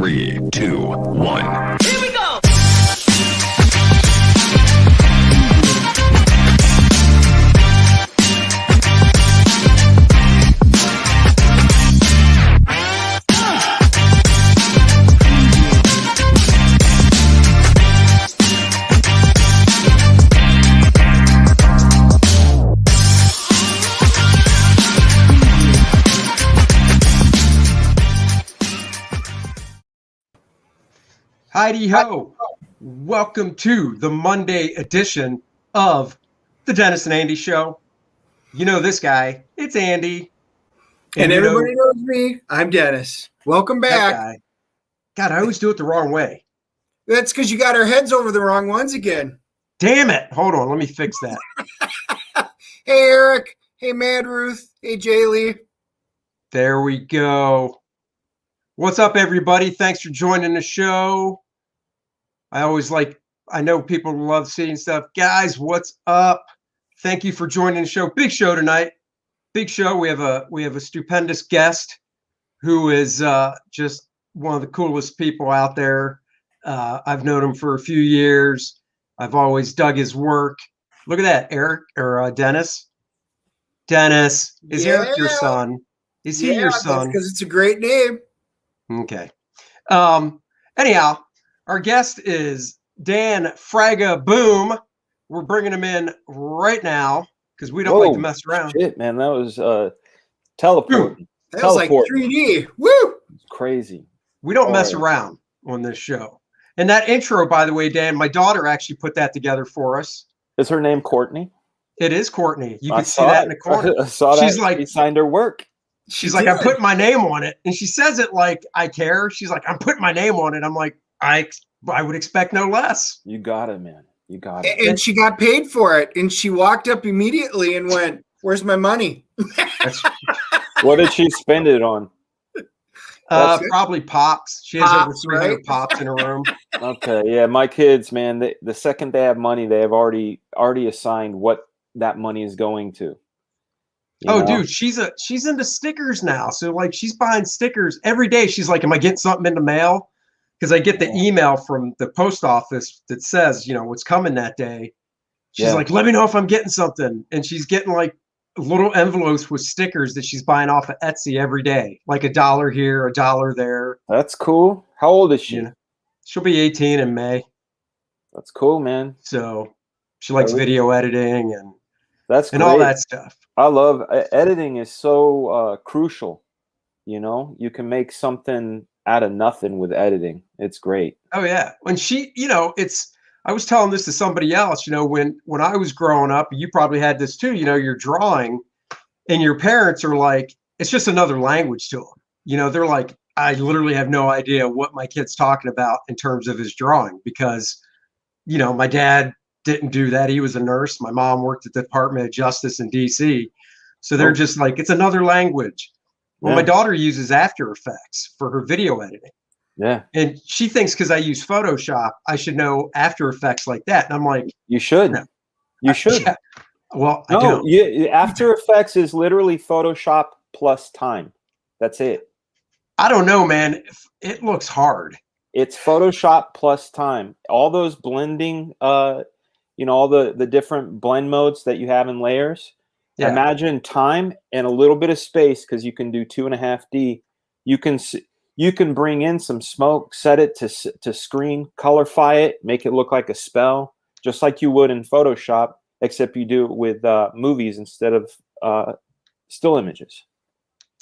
3, 2, 1. Here we go! Heidi ho! Welcome to the Monday edition of the Dennis and Andy Show. You know this guy, it's Andy. And everybody knows me, I'm Dennis. Welcome back. God, I always do it the wrong way. That's because you got our heads over the wrong ones again. Damn it. Hold on, let me fix that. Hey, Eric. Hey, Mad Ruth. Hey, Jaylee. There we go. What's up, everybody? Thanks for joining the show. I know people love seeing stuff. Guys, what's up? Thank you for joining the show. Big show tonight. Big show. We have a stupendous guest who is just one of the coolest people out there. I've known him for a few years. I've always dug his work. Look at that, Eric or Dennis. Dennis, is Eric your son? Is he your son? Because it's a great name. Okay. Anyhow, our guest is Dan FragaBoom. We're bringing him in right now because we don't like to mess around. Shit, man, that was teleporting. That was like 3D. Woo! It's crazy. We don't mess around on this show. And that intro, by the way, Dan, my daughter actually put that together for us. Is her name Courtney? It is Courtney. You can see that in the corner. I saw that. She's like, she signed her work. She's like, I put my name on it. And she says it like I care. She's like, I'm putting my name on it. I'm like, I would expect no less. You got it, man. You got it. And she got paid for it. And she walked up immediately and went, "Where's my money?" What did she spend it on? Probably pops. She has over 300 pops in her room. Okay, yeah, my kids, man, the second they have money, they have already assigned what that money is going to. Dude, she's into stickers now. So like she's buying stickers every day. She's like, am I getting something in the mail? Because I get the email from the post office that says, what's coming that day. She's like, let me know if I'm getting something. And she's getting like little envelopes with stickers that she's buying off of Etsy every day. Like $1 here, $1 there. That's cool. How old is she? Yeah. She'll be 18 in May. That's cool, man. So she likes video editing and all that stuff. I love editing is so crucial. You can make something out of nothing with editing. It's great. Oh yeah. When she, I was telling this to somebody else, when I was growing up, you probably had this too, you're drawing and your parents are like, it's just another language to them. They're like, I literally have no idea what my kid's talking about in terms of his drawing because, my dad didn't do that. He was a nurse. My mom worked at the Department of Justice in DC. So they're just like, it's another language. Well, my daughter uses After Effects for her video editing. Yeah. And she thinks because I use Photoshop, I should know After Effects like that. And I'm like, you should. No. You should. Yeah. Well, I don't. After Effects is literally Photoshop plus time. That's it. I don't know, man. It looks hard. It's Photoshop plus time. All those blending, all the different blend modes that you have in layers. Yeah. Imagine time and a little bit of space because you can do 2.5D. You can bring in some smoke, set it to screen, colorify it, make it look like a spell, just like you would in Photoshop, except you do it with movies instead of still images.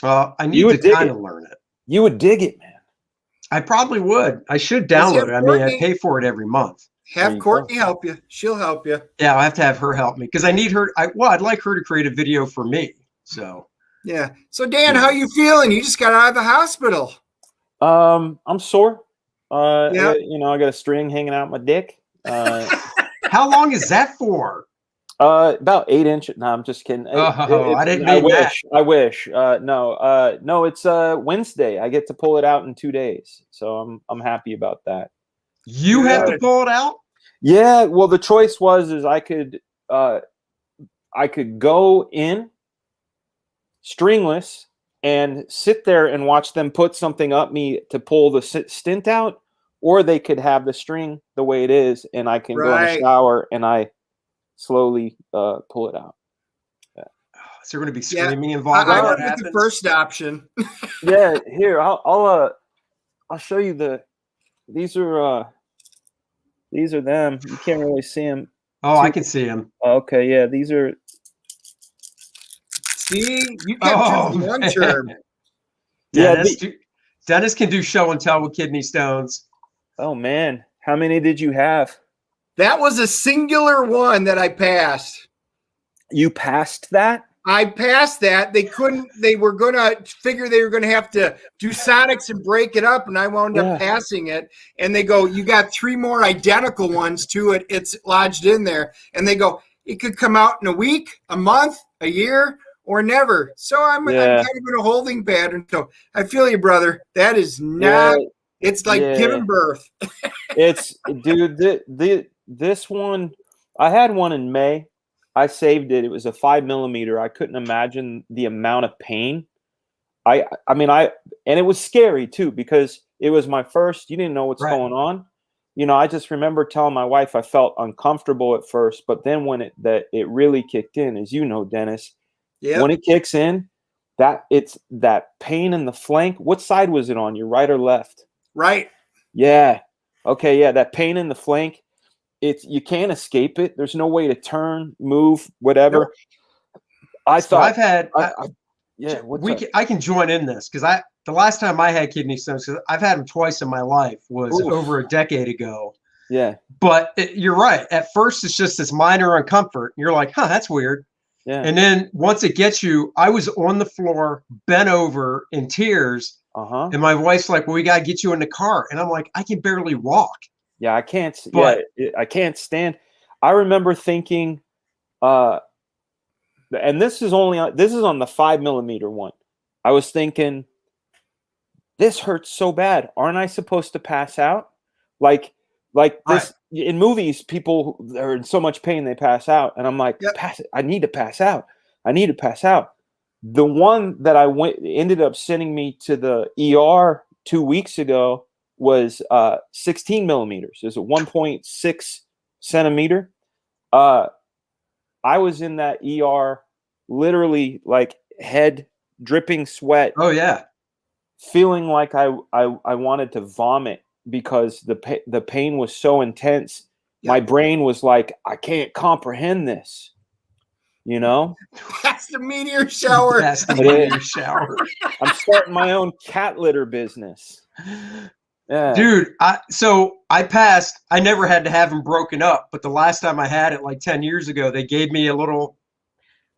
I need to kind of learn it. You would dig it, man. I probably would. I should download it. I mean, I pay for it every month. Have Courtney help you. She'll help you. Yeah, I'll have to have her help me because I need her. I'd like her to create a video for me. So yeah. So Dan, how you feeling? You just got out of the hospital. I'm sore. I got a string hanging out my dick. How long is that for? About 8 inches. No, I'm just kidding. I didn't mean that. I wish. No, it's Wednesday. I get to pull it out in 2 days. So I'm happy about that. You have to pull it out? Yeah, well, the choice was I could go in stringless and sit there and watch them put something up me to pull the stint out, or they could have the string the way it is, and I can go in the shower and I slowly pull it out. Is there going to be screaming involved? I went with the first option. Yeah, here I'll show you these are them. You can't really see them. Oh, I can see them. Okay, yeah, these are. See, you got just one term. Dennis can do show and tell with kidney stones. Oh man, how many did you have? That was a singular one that I passed. You passed that? I passed that. They were going to figure they were going to have to do sonics and break it up, and I wound up passing it. And they go, you got 3 more identical ones to it. It's lodged in there. And they go, it could come out in a week, a month, a year, or never. So I'm kind of in a holding pattern. So I feel you, brother. That is not, it's like giving birth. It's, dude, this one, I had one in May. I saved it. It was a 5mm. I couldn't imagine the amount of pain. And it was scary too, because it was my first. You didn't know what's going on. You know, I just remember telling my wife I felt uncomfortable at first, but then when it really kicked in, as you know, Dennis, when it kicks in, it's that pain in the flank. What side was it on? Your right or left? Right. Yeah. Okay. Yeah. That pain in the flank. You can't escape it. There's no way to turn, move, whatever. Nope. I've had. I can join in this because the last time I had kidney stones, because I've had them twice in my life, was over a decade ago. Yeah. But you're right. At first, it's just this minor uncomfort. You're like, that's weird. Yeah. And then once it gets you, I was on the floor, bent over in tears. And my wife's like, well, we got to get you in the car. And I'm like, I can barely walk. Yeah, I can't. I can't stand. I remember thinking, and this is on the 5mm one. I was thinking, this hurts so bad. Aren't I supposed to pass out? Like this in movies, people are in so much pain they pass out, and I'm like, I need to pass out. I need to pass out. The one that ended up sending me to the ER 2 weeks ago was 16mm. It's a 1.6 centimeter. I was in that ER, literally like head dripping sweat. Oh yeah, feeling like I wanted to vomit because the pain was so intense. My brain was like, I can't comprehend this. You know, that's the meteor shower. That's the meteor shower. I'm starting my own cat litter business. Yeah. Dude, I passed. I never had to have them broken up, but the last time I had it, like 10 years ago, they gave me a little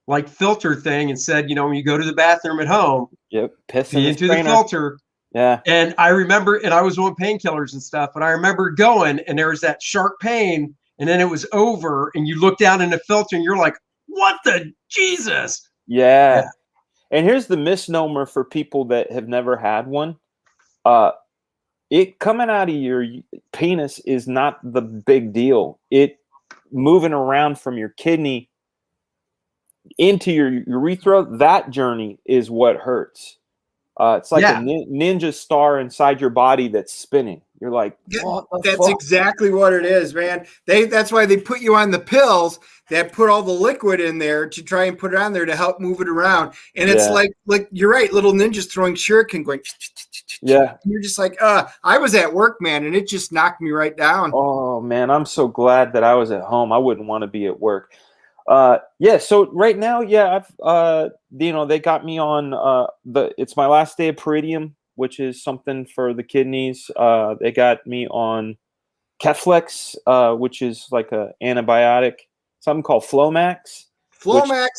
like filter thing and said, you know, when you go to the bathroom at home, piss into the filter. Yeah. And I remember, and I was on painkillers and stuff, but I remember going and there was that sharp pain, and then it was over, and you look down in the filter and you're like, what the Jesus? Yeah. And here's the misnomer for people that have never had one. It coming out of your penis is not the big deal. It moving around from your kidney into your urethra, that journey is what hurts. It's like a ninja star inside your body that's spinning. You're like, that's exactly what it is, man. That's why they put you on the pills that put all the liquid in there to try and put it on there to help move it around. And it's like you're right, little ninjas throwing shuriken going. Yeah. And you're just like, I was at work, man, and it just knocked me right down. Oh man, I'm so glad that I was at home. I wouldn't want to be at work. So right now, I've they got me on it's my last day of Peridium, which is something for the kidneys. They got me on Keflex, which is like a antibiotic, something called Flomax.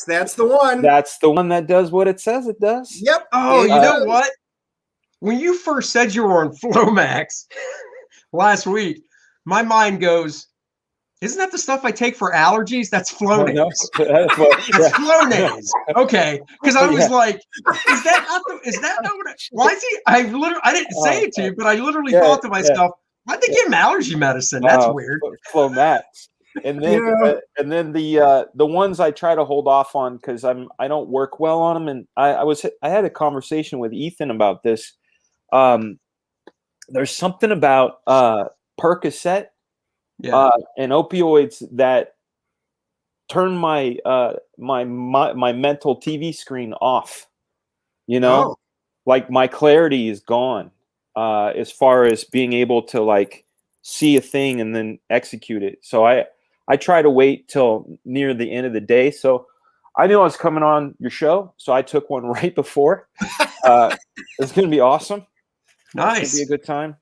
That's the one. That's the one that does what it says it does. Yep. Oh, you know what? When you first said you were on Flomax last week, my mind goes, isn't that the stuff I take for allergies? That's Flonase. That's Flonase. Okay, because I was like, is that not what? Why is he? I didn't say it to you, but I literally thought to myself, why'd they give him allergy medicine? That's weird. Flomax. And then the ones I try to hold off on because I don't work well on them. And I had a conversation with Ethan about this. There's something about Percocet and opioids that turn my my mental TV screen off. You know, like my clarity is gone as far as being able to like see a thing and then execute it. So I try to wait till near the end of the day. So I knew I was coming on your show, so I took one right before. It's going to be awesome. Nice. It's going to be a good time.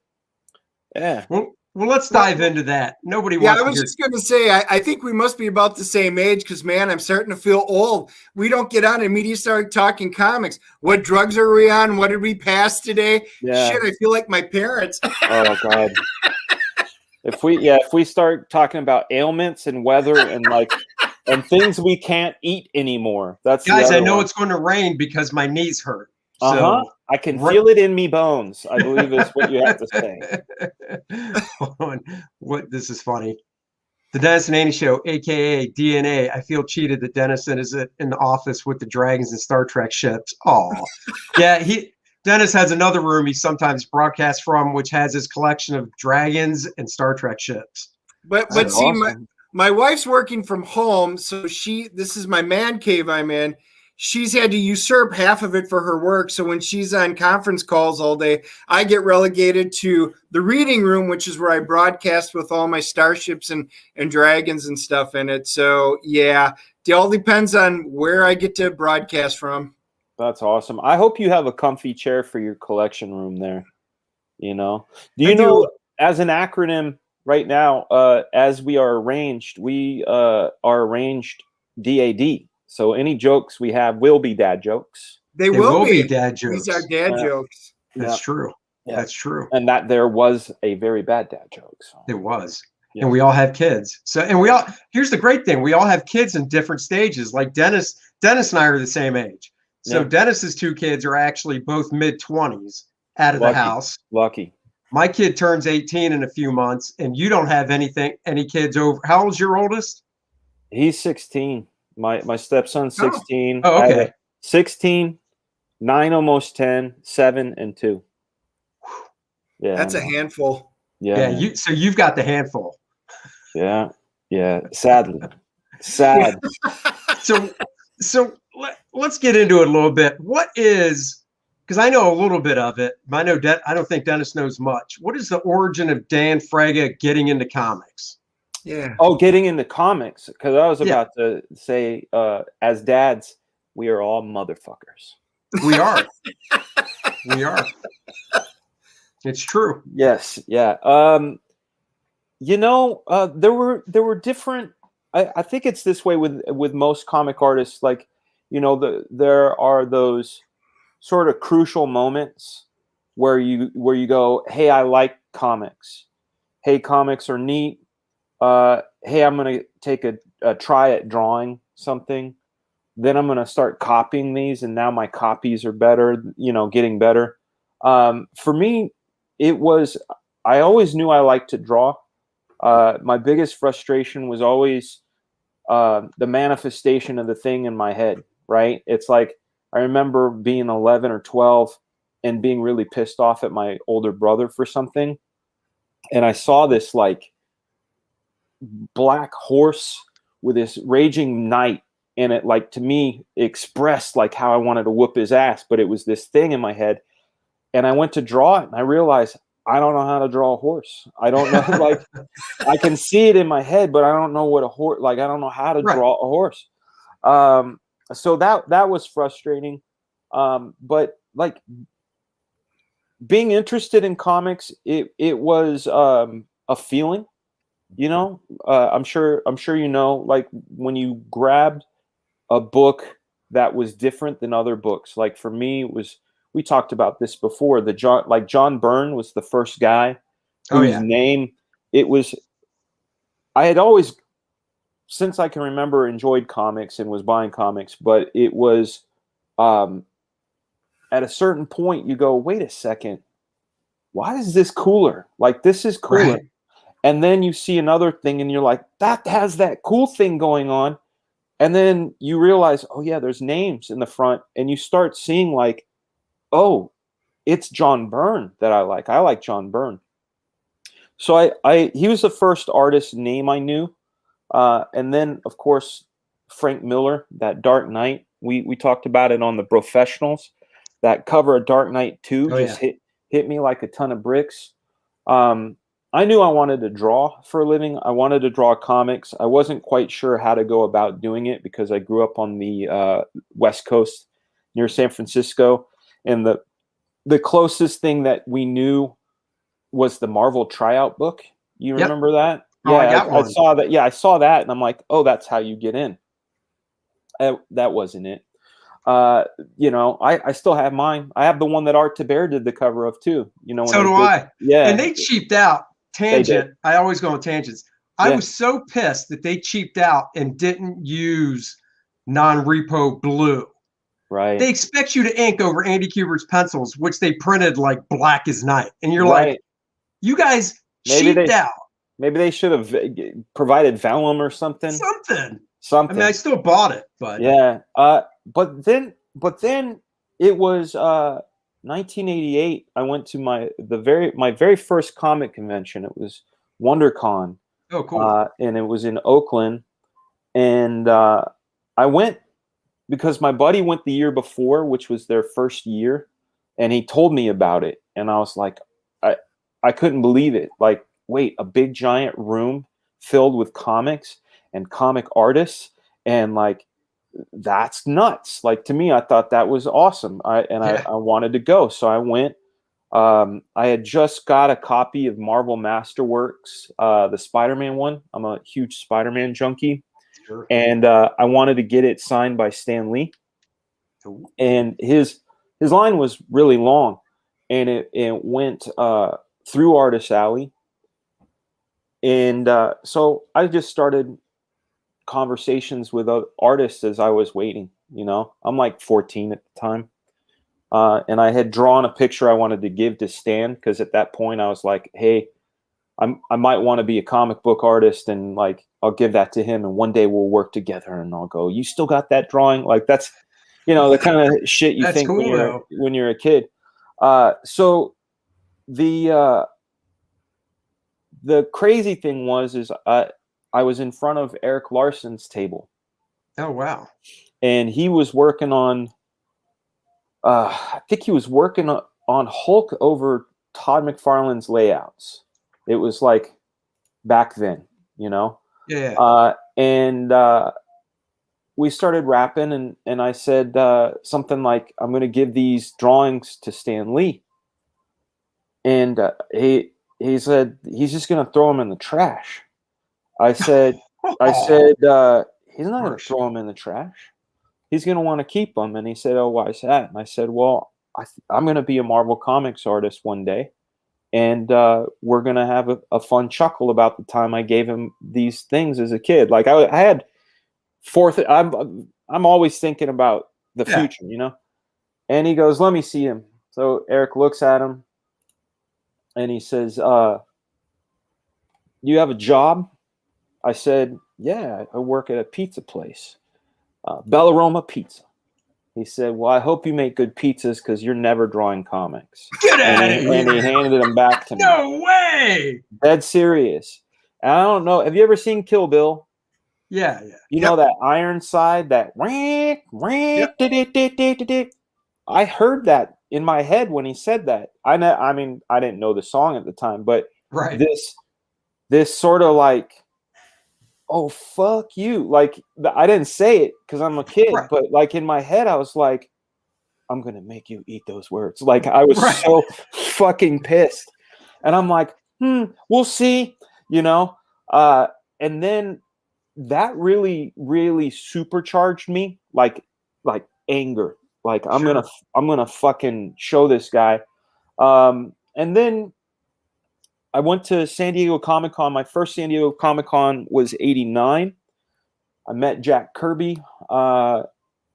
Yeah. Well, let's dive into that. Nobody wants to hear. I was just going to say, I think we must be about the same age because, man, I'm starting to feel old. We don't get on and immediately start talking comics. What drugs are we on? What did we pass today? Yeah. Shit, I feel like my parents. Oh, God. If we start talking about ailments and weather and things we can't eat anymore. That's guys, I know it's going to rain because my knees hurt. So I can feel it in me bones, I believe is what you have to say. Hold on. This is funny. The Dennis and Annie Show, aka DNA. I feel cheated that Dennis is in the office with the dragons and Star Trek ships. Oh, yeah. Dennis has another room he sometimes broadcasts from, which has his collection of dragons and Star Trek ships. But see, awesome. my wife's working from home, so this is my man cave I'm in. She's had to usurp half of it for her work. So when she's on conference calls all day, I get relegated to the reading room, which is where I broadcast with all my starships and dragons and stuff in it. So yeah, it all depends on where I get to broadcast from. That's awesome. I hope you have a comfy chair for your collection room there. You know, do you know as an acronym right now, as we are arranged, we are arranged DAD. So any jokes we have will be dad jokes. They will be dad jokes. These are dad jokes. That's true. Yeah. That's true. And that there was a very bad dad joke. So. It was. Yeah. And we all have kids. So, and here's the great thing. We all have kids in different stages. Like Dennis and I are the same age. So Dennis's two kids are actually both mid-20s out of the house. Lucky. My kid turns 18 in a few months, and you don't have any kids over. How old's your oldest? He's 16. My stepson's 16. Oh, okay. 16, 9, almost 10, 7, and 2. Yeah, that's a handful. Yeah. So you've got the handful. Yeah. Sadly, sad. So let's get into it a little bit. What is? Because I know a little bit of it. I don't think Dennis knows much. What is the origin of Dan Fraga getting into comics? Yeah. Oh, getting into comics. Because I was about to say, as dads, we are all motherfuckers. We are. We are. It's true. Yes. Yeah. You know, there were different. I think it's this way with most comic artists. Like, you know, there are those sort of crucial moments where you go, hey, I like comics. Hey, comics are neat. Hey, I'm going to take a try at drawing something. Then I'm going to start copying these. And now my copies are better, you know, getting better. For me, I always knew I liked to draw. My biggest frustration was always the manifestation of the thing in my head, right? It's like, I remember being 11 or 12 and being really pissed off at my older brother for something. And I saw this like black horse with this raging knight, and it, like, to me, expressed like how I wanted to whoop his ass, but it was this thing in my head. And I went to draw it, and I realized I don't know how to draw a horse. I don't know, like, I can see it in my head, but I don't know what a horse, like, I don't know how to draw a horse. So that was frustrating. But like, being interested in comics, it was a feeling. You know, I'm sure you know, like, when you grabbed a book that was different than other books. Like, for me, we talked about this before. John Byrne was the first guy whose name it was. I had always, since I can remember, enjoyed comics and was buying comics, but it was at a certain point you go, wait a second, why is this cooler? Like, this is cooler. Right. And then you see another thing and you're like, that has that cool thing going on. And then you realize, oh yeah, there's names in the front, and you start seeing like, oh, it's John Byrne that I like. I like John Byrne. So he was the first artist name I knew. And then of course, Frank Miller, that Dark Knight, we talked about it on the Professionals. That cover of Dark Knight 2 hit me like a ton of bricks. I knew I wanted to draw for a living. I wanted to draw comics. I wasn't quite sure how to go about doing it because I grew up on the West Coast near San Francisco. And the closest thing that we knew was the Marvel tryout book. You remember that? Oh, yeah, I saw that. Yeah, I saw that. And I'm like, oh, that's how you get in. That wasn't it. I still have mine. I have the one that Art Taber did the cover of too. So do I. Yeah. And they cheaped out. Tangent. I always go on tangents. I was so pissed that they cheaped out and didn't use non-repo blue. Right. They expect you to ink over Andy Kubert's pencils, which they printed like black as night. And you're like, you guys cheaped out. Maybe they should have provided vellum or something. Something. I mean, I still bought it, but yeah. But then it was 1988. I went to my very first comic convention. It was WonderCon. Oh, cool. And it was in Oakland. And I went because my buddy went the year before, which was their first year, and he told me about it. And I was like, I couldn't believe it. Like, wait, a big giant room filled with comics and comic artists, and like, that's nuts. Like, to me, I thought that was awesome. I wanted to go. So I went. I had just got a copy of Marvel Masterworks, the Spider-Man one. I'm a huge Spider-Man junkie. Sure. And I wanted to get it signed by Stan Lee. Cool. And his line was really long, and it went through Artist Alley. And so I just started conversations with artists as I was waiting. I'm like 14 at the time. And I had drawn a picture I wanted to give to Stan, because at that point I was like, hey, I might want to be a comic book artist, and like, I'll give that to him, and one day we'll work together. And I'll go, you still got that drawing? Like, that's, the kind of shit you think cool, when you're a kid. So the crazy thing is I was in front of Eric Larson's table. Oh, wow. And he was working on, I think he was working on Hulk over Todd McFarlane's layouts. It was like back then, Yeah. And we started rapping, and I said something like, I'm going to give these drawings to Stan Lee. And he said, he's just going to throw them in the trash. I said, he's not going to throw them in the trash. He's going to want to keep them. And he said, oh, why is that? And I said, well, I'm going to be a Marvel Comics artist one day. And we're going to have a fun chuckle about the time I gave him these things as a kid. Like, I had I'm always thinking about the future, And he goes, let me see him. So Eric looks at him and he says, you have a job? I said, yeah, I work at a pizza place, Bellaroma Pizza. He said, well, I hope you make good pizzas, because you're never drawing comics. Get out of here. And he handed them back to me. No way. Dead serious. And I don't know. Have you ever seen Kill Bill? Yeah. You know that Ironside, that I heard that in my head when he said that. I didn't know the song at the time, but this sort of like, oh, fuck you. Like, I didn't say it because I'm a kid, but like in my head, I was like, I'm going to make you eat those words. Like, I was so fucking pissed. And I'm like, we'll see, and then that really, really supercharged me, like anger. Like, I'm going to fucking show this guy. And then I went to San Diego Comic-Con. My first San Diego Comic-Con was 89. I met Jack Kirby,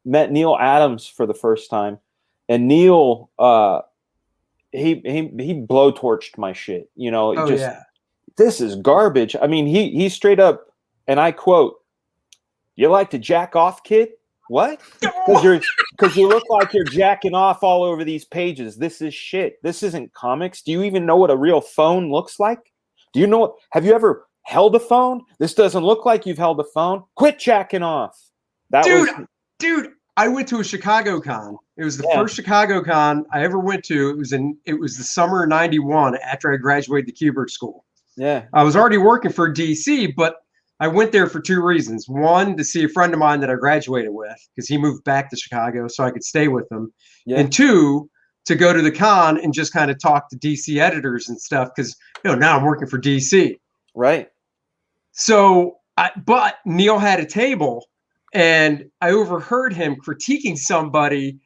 met Neil Adams for the first time. And Neil, he blowtorched my shit, this is garbage. I mean, he straight up, and I quote, "You like to jack off, kid? What? Because you look like you're jacking off all over these pages. This is shit. This isn't comics. Do you even know what a real phone looks like? Do you know? Have you ever held a phone? This doesn't look like you've held a phone. Quit jacking off." Dude, I went to a Chicago con. It was the first Chicago con I ever went to. It was the summer of '91 after I graduated the Kubert School. Yeah. I was already working for DC, but I went there for two reasons. One, to see a friend of mine that I graduated with, because he moved back to Chicago so I could stay with him. Yeah. And two, to go to the con and just kind of talk to DC editors and stuff, because now I'm working for DC. Right. So, but Neil had a table, and I overheard him critiquing somebody,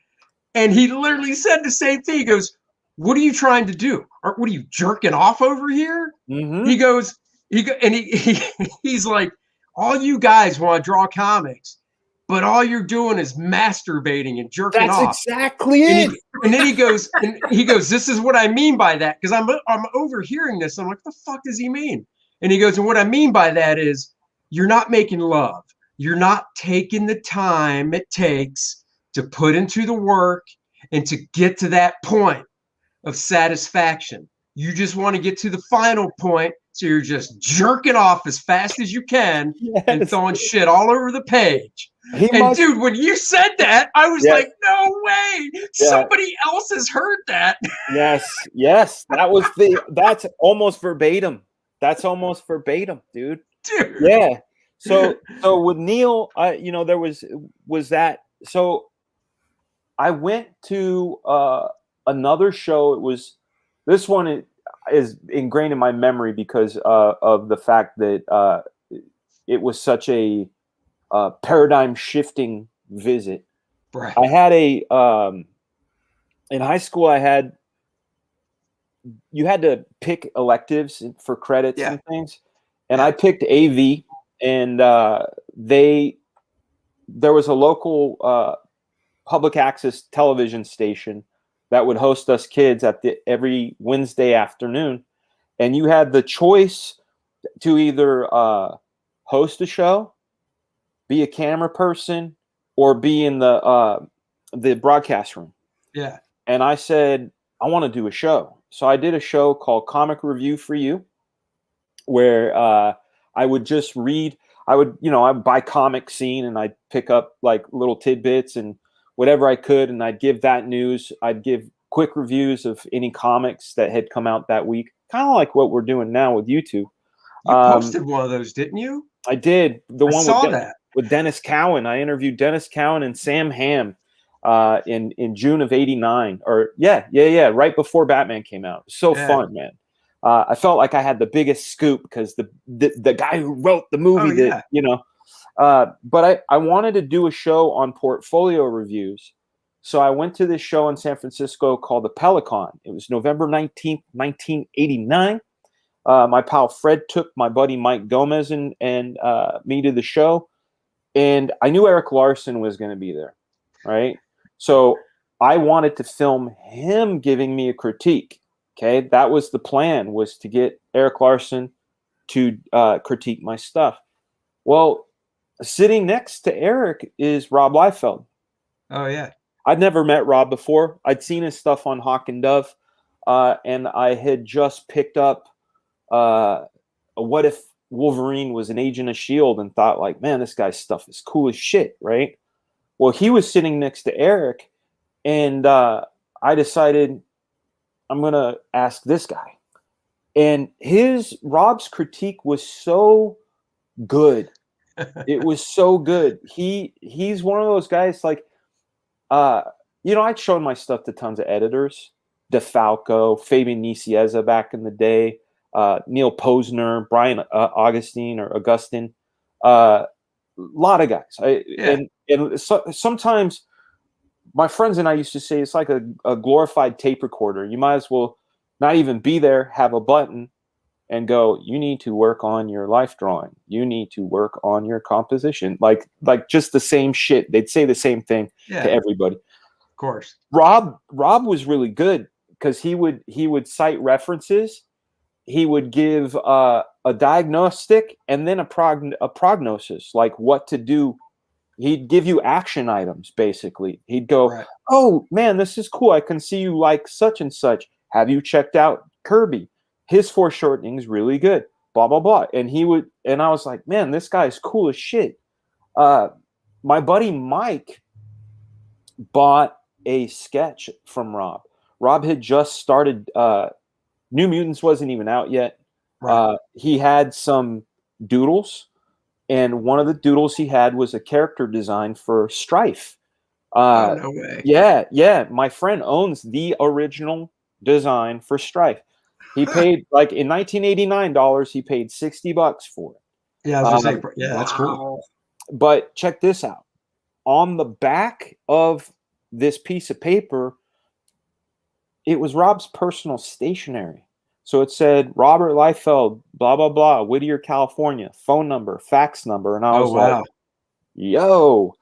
and he literally said the same thing. He goes, "What are you trying to do? What are you jerking off over here?" Mm-hmm. He goes, he's like, "All you guys want to draw comics, but all you're doing is masturbating and jerking off." That's exactly it. And then he goes, "This is what I mean by that," because I'm overhearing this. I'm like, "What the fuck does he mean?" And he goes, "And what I mean by that is you're not making love. You're not taking the time it takes to put into the work and to get to that point of satisfaction. You just want to get to the final point, so you're just jerking off as fast as you can and throwing shit all over the page." Dude, when you said that, I was like, "No way! Somebody else has heard that." Yes. That's almost verbatim. That's almost verbatim, dude. Yeah. So with Neil, there was that. So I went to another show. It was this one is ingrained in my memory because of the fact that it was such a paradigm shifting visit. Right. I had in high school, you had to pick electives for credits and things. And I picked AV, and there was a local public access television station that would host us kids every Wednesday afternoon. And you had the choice to either host a show, be a camera person, or be in the broadcast room. Yeah. And I said, I want to do a show. So I did a show called Comic Review for You, where I would just read. I'd buy Comic Scene, and I'd pick up like little tidbits and whatever I could, and I'd give that news. I'd give quick reviews of any comics that had come out that week, kind of like what we're doing now with YouTube. You posted one of those, didn't you? I did. That with Dennis Cowan. I interviewed Dennis Cowan and Sam Hamm in June of '89, or right before Batman came out. So fun, man. I felt like I had the biggest scoop because the guy who wrote the movie but I wanted to do a show on portfolio reviews. So I went to this show in San Francisco called the Pelican. It was November 19th, 1989. My pal Fred took my buddy Mike Gomez and me to the show. And I knew Eric Larson was going to be there, right? So I wanted to film him giving me a critique. Okay, that was the plan, was to get Eric Larson to critique my stuff. Well, sitting next to Eric is Rob Liefeld. Oh, yeah. I'd never met Rob before. I'd seen his stuff on Hawk and Dove, and I had just picked up What If Wolverine Was an Agent of S.H.I.E.L.D. and thought, like, man, this guy's stuff is cool as shit, right? Well, he was sitting next to Eric, and I decided I'm going to ask this guy. And Rob's critique was so good. It was so good. He's one of those guys, like, I'd shown my stuff to tons of editors, DeFalco, Fabian Nicieza back in the day, Neil Posner, Brian Augustine, a lot of guys. And sometimes my friends and I used to say it's like a glorified tape recorder. You might as well not even be there, have a button, and go, you need to work on your life drawing. You need to work on your composition. Like just the same shit. They'd say the same thing to everybody. Of course. Rob was really good because he would cite references. he would give a diagnostic and then a prognosis, like what to do. He'd give you action items, basically. He'd go, Right. oh, man, this is cool. I can see you like such and such. Have you checked out Kirby? His foreshortening is really good, blah, blah, blah. And I was like, man, this guy's cool as shit. My buddy Mike bought a sketch from Rob. Rob had just started, New Mutants wasn't even out yet. Right. He had some doodles, and one of the doodles he had was a character design for Strife. Oh, no way. Yeah. My friend owns the original design for Strife. He paid, like, in $1989, he paid $60 for it. Yeah, I was gonna say, yeah, that's cool. But check this out. On the back of this piece of paper, it was Rob's personal stationery. So it said, Robert Liefeld, blah, blah, blah, Whittier, California, phone number, fax number. And I was like, yo.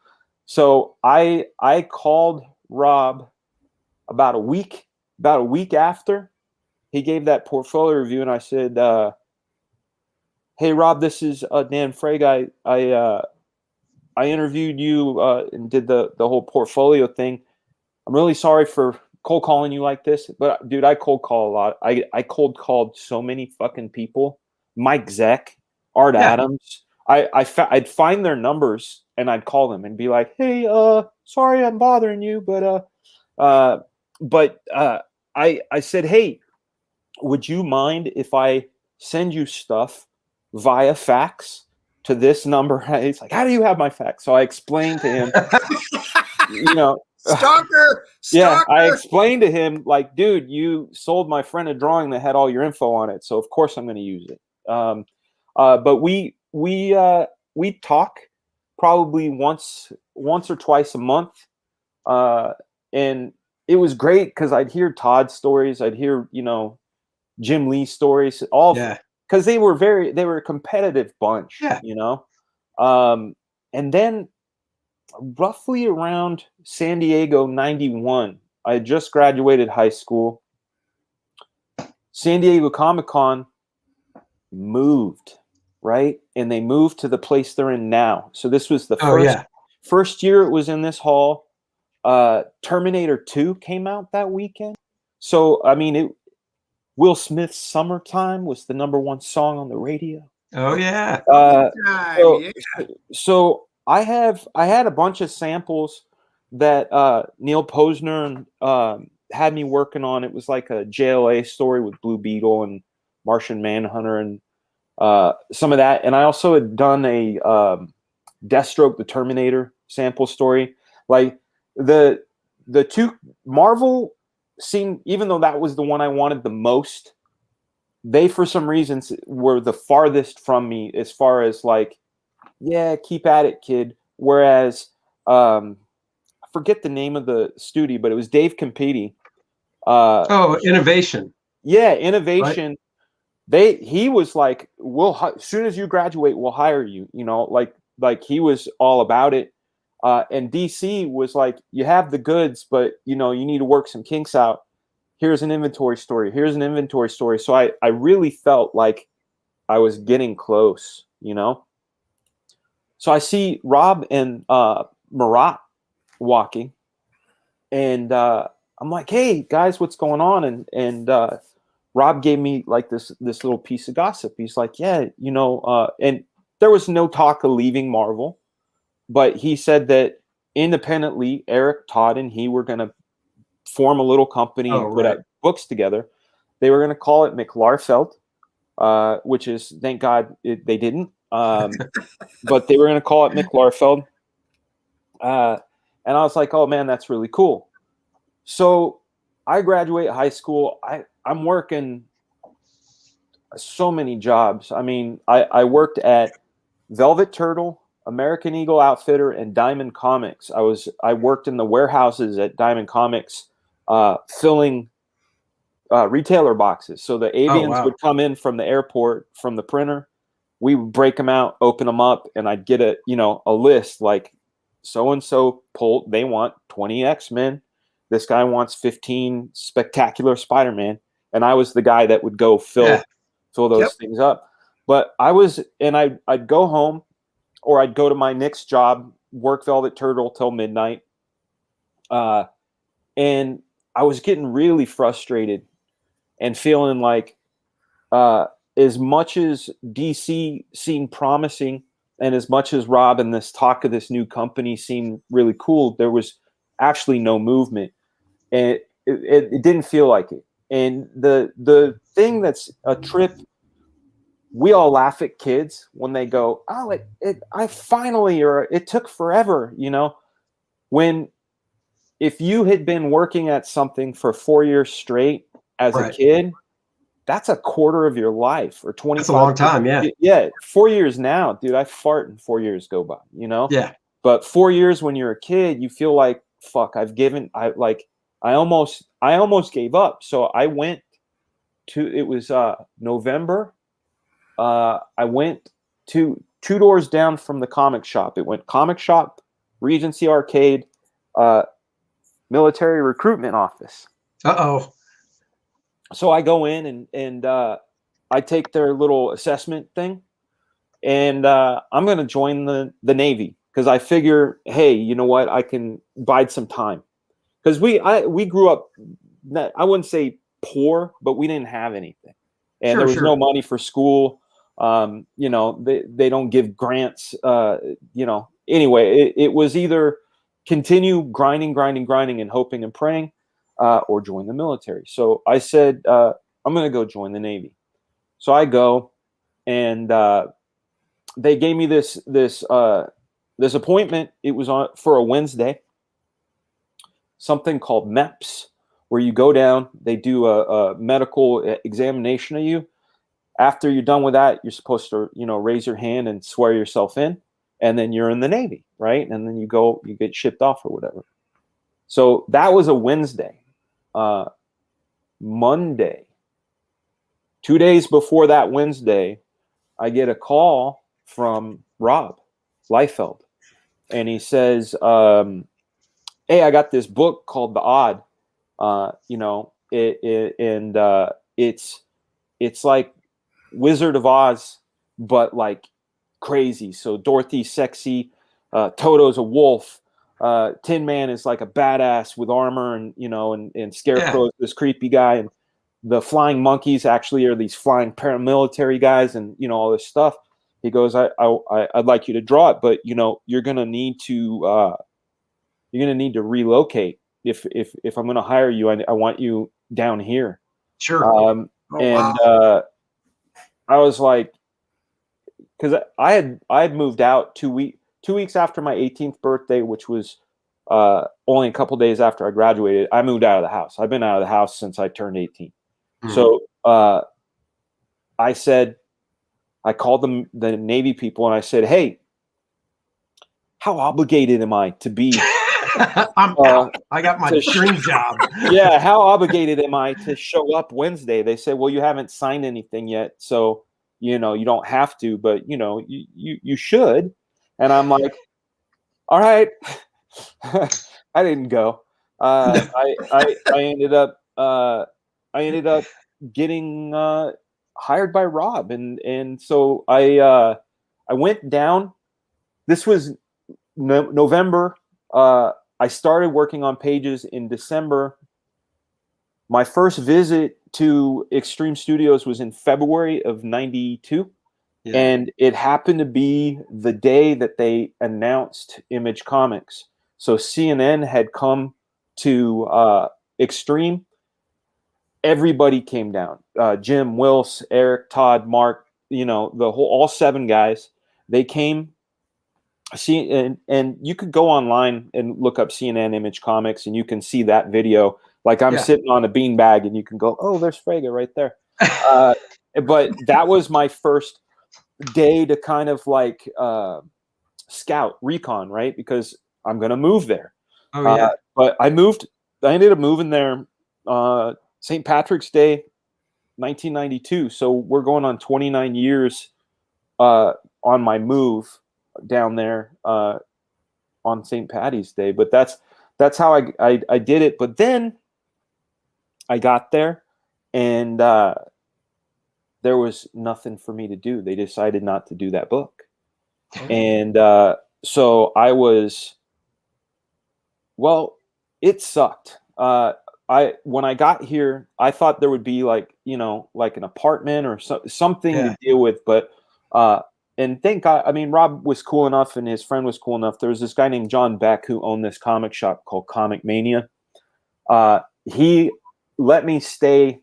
So I called Rob about a week after he gave that portfolio review. And I said, hey, Rob, this is Dan Fraga. I interviewed you and did the whole portfolio thing. I'm really sorry for cold calling you like this, but dude, I cold call a lot. I cold called so many fucking people. Mike Zeck, Art Adams. I'd find their numbers and I'd call them and be like, hey, sorry I'm bothering you, but I said, hey, would you mind if I send you stuff via fax to this number? He's like, how do you have my fax? So I explained to him, Stalker. Yeah, I explained to him, like, dude, you sold my friend a drawing that had all your info on it, so of course I'm going to use it. But we talk probably once or twice a month, and it was great because I'd hear Todd's stories, I'd hear Jim Lee's stories, all because they were a competitive bunch, and then roughly around San Diego 91, I had just graduated high school. San Diego Comic-Con moved, right? And they moved to the place they're in now. So this was the first year it was in this hall. Terminator 2 came out that weekend. So, I mean, Will Smith's Summertime was the #1 song on the radio. Oh, yeah. So I had a bunch of samples that Neil Posner had me working on. It was like a JLA story with Blue Beetle and Martian Manhunter and some of that. And I also had done a Deathstroke the Terminator sample story. Like the two Marvel seemed, even though that was the one I wanted the most, they for some reasons were the farthest from me as far as like, yeah, keep at it, kid. Whereas, I forget the name of the studio, but it was Dave Campiti. Innovation. Yeah, Innovation. Right. He was like, as soon as you graduate, we'll hire you. Like he was all about it. And DC was like, you have the goods, but you need to work some kinks out. Here's an inventory story. So I really felt like I was getting close, So I see Rob and Marat walking, and I'm like, "Hey guys, what's going on?" And Rob gave me like this little piece of gossip. He's like, "Yeah, and there was no talk of leaving Marvel, but he said that independently, Eric, Todd, and he were going to form a little company and put out books together. They were going to call it McLarfeld, which is, thank God they didn't. But they were going to call it McLarfeld. And I was like, oh man, that's really cool. So I graduate high school. I'm working so many jobs. I mean, I worked at Velvet Turtle, American Eagle Outfitter, and Diamond Comics. I worked in the warehouses at Diamond Comics, filling retailer boxes. So the avians would come in from the airport, from the printer. We would break them out, open them up, and I'd get a list like, so-and-so they want 20 X-Men. This guy wants 15 Spectacular Spider-Man. And I was the guy that would go fill fill those things up. But I'd go home, or I'd go to my next job, work Velvet Turtle till midnight. And I was getting really frustrated and feeling like, as much as DC seemed promising, and as much as Rob and this talk of this new company seemed really cool, there was actually no movement, and it didn't feel like it. And the thing that's a trip, we all laugh at kids when they go, "Oh, I finally," or "It took forever," if you had been working at something for 4 years straight as a kid, that's a quarter of your life, or 25. That's a long time. Yeah. Yeah. 4 years now, dude, I fart and 4 years go by, Yeah. But 4 years when you're a kid, you feel like, fuck, I almost gave up. So I went it was November. I went to 2 doors down from the comic shop. It went comic shop, Regency Arcade, military recruitment office. Uh-oh. So I go in and I take their little assessment thing, and I'm going to join the Navy, because I figure, hey, you know what? I can bide some time, because we grew up, I wouldn't say poor, but we didn't have anything, and there was no money for school. They don't give grants. Anyway, it was either continue grinding and hoping and praying, or join the military. So I said, I'm going to go join the Navy. So I go, and they gave me this appointment. It was for a Wednesday, something called MEPS, where you go down, they do a medical examination of you. After you're done with that, you're supposed to, raise your hand and swear yourself in, and then you're in the Navy, right? And then you get shipped off or whatever. So that was a Wednesday. Monday, 2 days before that Wednesday, I get a call from Rob Liefeld, and he says, hey, I got this book called The Odd. It's like Wizard of Oz, but like crazy. So Dorothy's sexy, Toto's a wolf, Tin Man is like a badass with armor, and Scarecrow's this creepy guy, and the flying monkeys actually are these flying paramilitary guys, and all this stuff. He goes, I'd like you to draw it, but you're gonna need to relocate. If I'm gonna hire you, I want you down here. Sure. I was like, because I had moved out 2 weeks after my 18th birthday, which was only a couple days after I graduated. I moved out of the house. I've been out of the house since I turned 18. Mm-hmm. So I called the Navy people, and I said, hey, how obligated am I to be? I'm out. I got my dream job. Yeah, how obligated am I to show up Wednesday? They said, well, you haven't signed anything yet, so you don't have to, but you should. And I'm like, all right. I didn't go. I ended up getting hired by Rob, and so I went down. This was November. I started working on pages in December. My first visit to Extreme Studios was in February of '92. Yeah. And it happened to be the day that they announced Image Comics. So CNN had come to Extreme. Everybody came down. Jim, Wills, Eric, Todd, Mark, all 7 guys. They came. And you could go online and look up CNN Image Comics, and you can see that video. Like I'm sitting on a beanbag, and you can go, oh, there's Fraga right there. But that was my first day to kind of like scout, recon, right? Because I'm going to move there. Oh, yeah. But I ended up moving there St. Patrick's Day, 1992. So we're going on 29 years on my move down there on St. Patty's Day. But that's how I did it. But then I got there, and there was nothing for me to do. They decided not to do that book. And so I was, well, it sucked. When I got here, I thought there would be like, you know, like an apartment or something to deal with. But, and thank God, I mean, Rob was cool enough and his friend was cool enough. There was this guy named John Beck who owned this comic shop called Comic Mania. He let me stay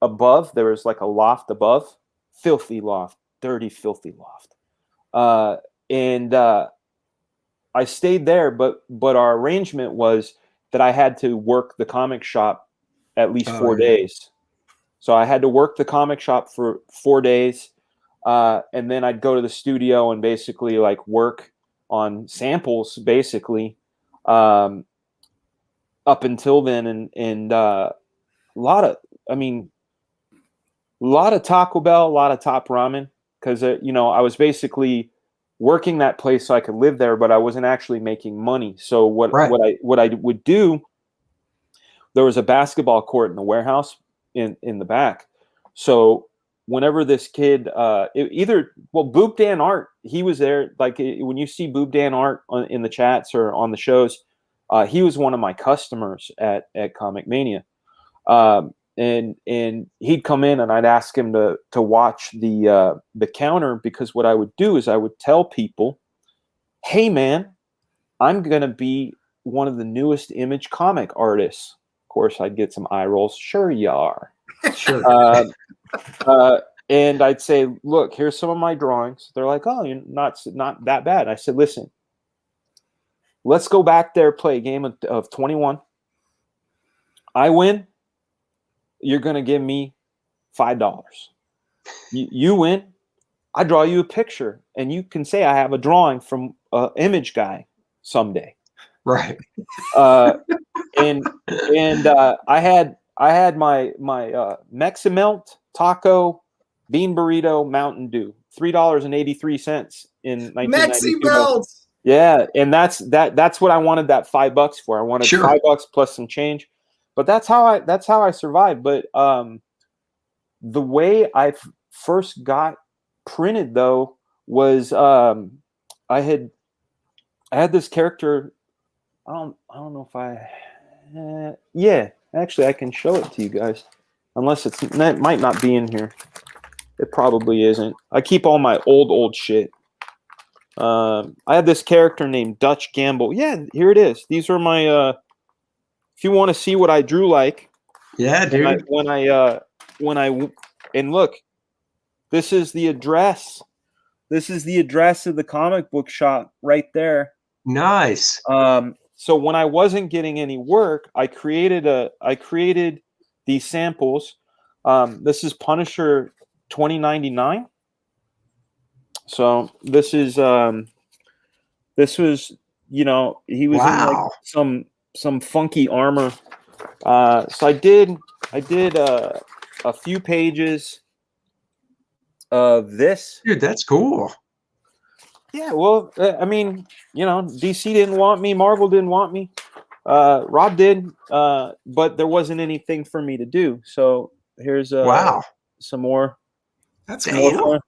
above. There was like a loft above, filthy loft, dirty, filthy loft. And I stayed there, but our arrangement was that I had to work the comic shop at least 4 days. So I had to work the comic shop for 4 days. And then I'd go to the studio and basically like work on samples basically, up until then. And a lot of Taco Bell, a lot of Top Ramen. Cause you know, I was basically working that place so I could live there, but I wasn't actually making money. So what I would do, there was a basketball court in the warehouse in the back. So whenever this kid, Boob Dan Art, he was there. Like when you see Boob Dan Art in the chats or on the shows, he was one of my customers at Comic Mania. And he'd come in and I'd ask him to watch the counter, because what I would do is I would tell people, hey man, I'm going to be one of the newest Image comic artists. Of course, I'd get some eye rolls. Sure you are. Sure. And I'd say, look, here's some of my drawings. They're like, oh, you're not that bad. I said, listen, let's go back there, play a game of 21. I win. You're going to give me $5. You win. I draw you a picture and you can say I have a drawing from an Image guy someday. Right. And I had my Meximelt taco bean burrito Mountain Dew, $3.83 in 1992. Meximelt. Yeah, and that's what I wanted that $5 for. I wanted $5 plus some change. But that's how I survived. But the way I first got printed though was I had this character. I don't know if actually I can show it to you guys, unless it might not be in here. It probably isn't. I keep all my old shit. I had this character named Dutch Gamble. Yeah, here it is. These are my. If you want to see what I drew like, yeah, dude. When I look, this is the address. This is the address of the comic book shop right there. Nice. So when I wasn't getting any work, I created these samples. This is Punisher 2099. So this was, you know, he was in like some funky armor. So I did a few pages of this. Dude, that's cool. Yeah, well, I mean, you know, DC didn't want me, Marvel didn't want me, Rob did, but there wasn't anything for me to do. So here's some more. That's cool.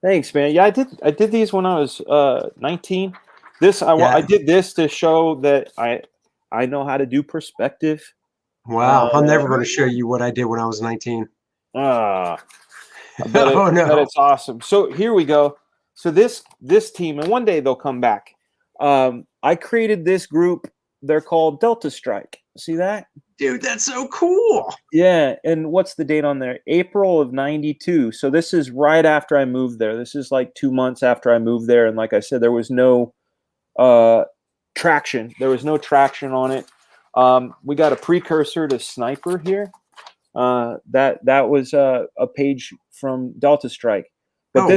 Thanks, man. Yeah, I did these when I was 19. I did this to show that I know how to do perspective. Wow, I'm never going to show you what I did when I was 19. But No. it's awesome. So here we go. So this team, and one day they'll come back. I created this group. They're called Delta Strike. See that? Dude, that's so cool. Yeah, and what's the date on there? April of 92. So this is right after I moved there. This is like 2 months after I moved there. And like I said, there was no traction. There was no traction on it. We got a precursor to Sniper here. That was a page from Delta Strike. But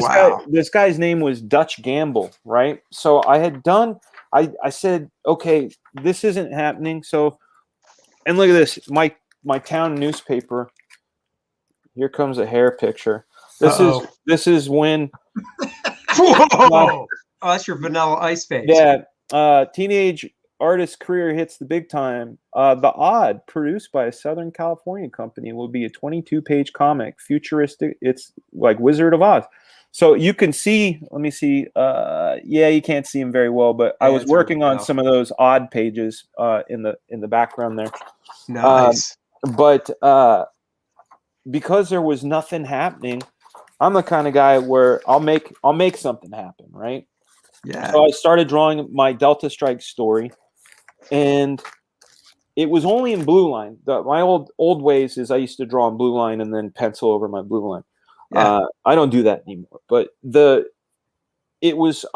this guy's name was Dutch Gamble, right? So I said, okay, this isn't happening. So, and look at this, my town newspaper. Here comes a hair picture. This is when. Whoa! Oh, that's your Vanilla Ice face. Yeah, teenage artist's career hits the big time. The Odd, produced by a Southern California company, will be a 22-page comic, futuristic. It's like Wizard of Oz. So you can see, let me see. Yeah, you can't see him very well, but I was working on some of those Odd pages in the background there. Nice. But because there was nothing happening, I'm the kind of guy where I'll make something happen, right? Yeah. So I started drawing my Delta Strike story, and it was only in blue line. My old ways is I used to draw in blue line and then pencil over my blue line. Yeah. I don't do that anymore. But I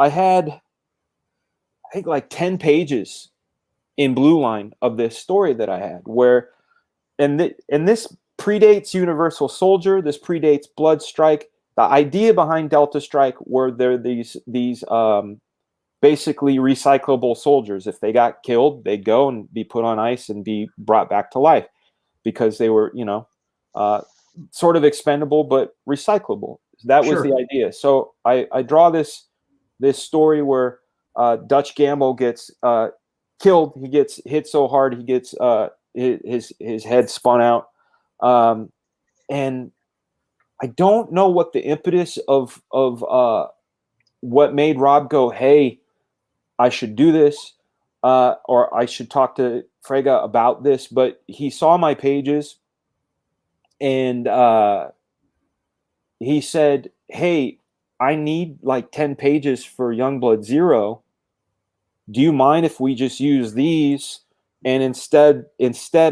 had, I think, like 10 pages in blue line of this story that I had, where, and this predates Universal Soldier. This predates Blood Strike. The idea behind Delta Strike were there these basically recyclable soldiers. If they got killed, they'd go and be put on ice and be brought back to life because they were, sort of expendable but recyclable. That was the idea. So I draw this story where Dutch Gamble gets killed. He gets hit so hard he gets his head spun out, and I don't know what the impetus of what made Rob go, hey, I should do this, or I should talk to Fraga about this. But he saw my pages, and he said, hey, I need like 10 pages for Youngblood Zero. Do you mind if we just use these? And instead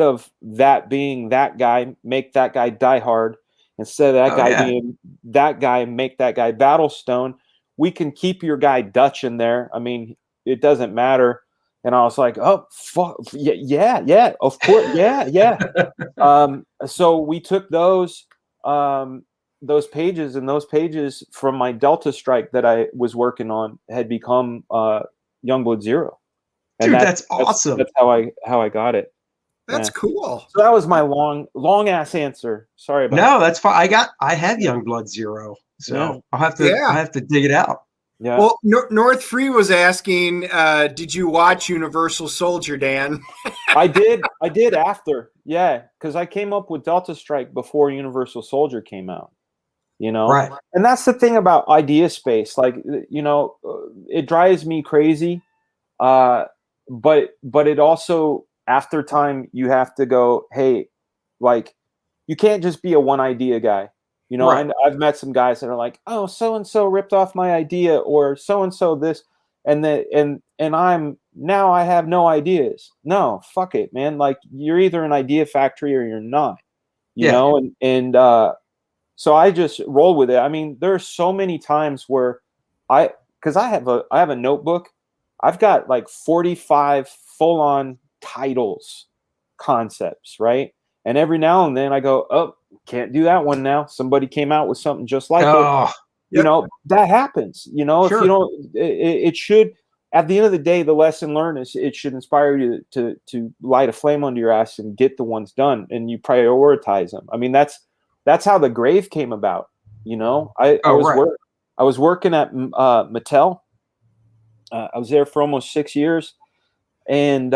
of that being that guy, make that guy Die Hard. Instead of that guy being that guy, make that guy Battlestone. We can keep your guy Dutch in there. I mean, it doesn't matter. And I was like, oh, fuck. Yeah, of course. Yeah. So we took those pages, and those pages from my Delta Strike that I was working on had become Youngblood Zero. And dude, that's awesome. That's how I got it. That's cool. So that was my long ass answer. Sorry about No, that's fine. I have Youngblood Zero, so I'll have to dig it out. Yeah. Well, North Free was asking, did you watch Universal Soldier, Dan? I did after. Yeah, because I came up with Delta Strike before Universal Soldier came out. Right. And that's the thing about idea space. Like, it drives me crazy. But it also, after time, you have to go, hey, like, you can't just be a one idea guy. Right. I've met some guys that are like, oh, so-and-so ripped off my idea, or so-and-so this, and I have no ideas. No, fuck it, man. Like, you're either an idea factory or you're not, you know? So I just roll with it. I mean, there are so many times where because I have a notebook. I've got like 45 full-on titles, concepts, right? And every now and then I go, oh, can't do that one now. Somebody came out with something just like it. That happens. If you don't, it should. At the end of the day, the lesson learned is it should inspire you to light a flame under your ass and get the ones done, and you prioritize them. I mean, that's how the Grave came about. I was working at Mattel. I was there for almost 6 years, and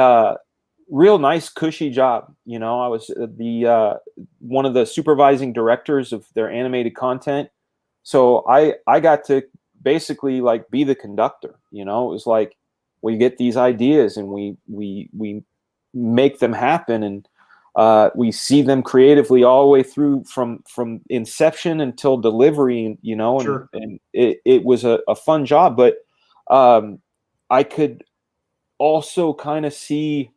real nice, cushy job. I was one of the supervising directors of their animated content. So I got to basically like be the conductor. It was like we get these ideas and we make them happen, and we see them creatively all the way through from inception until delivery. And it was a fun job, but I could also kind of see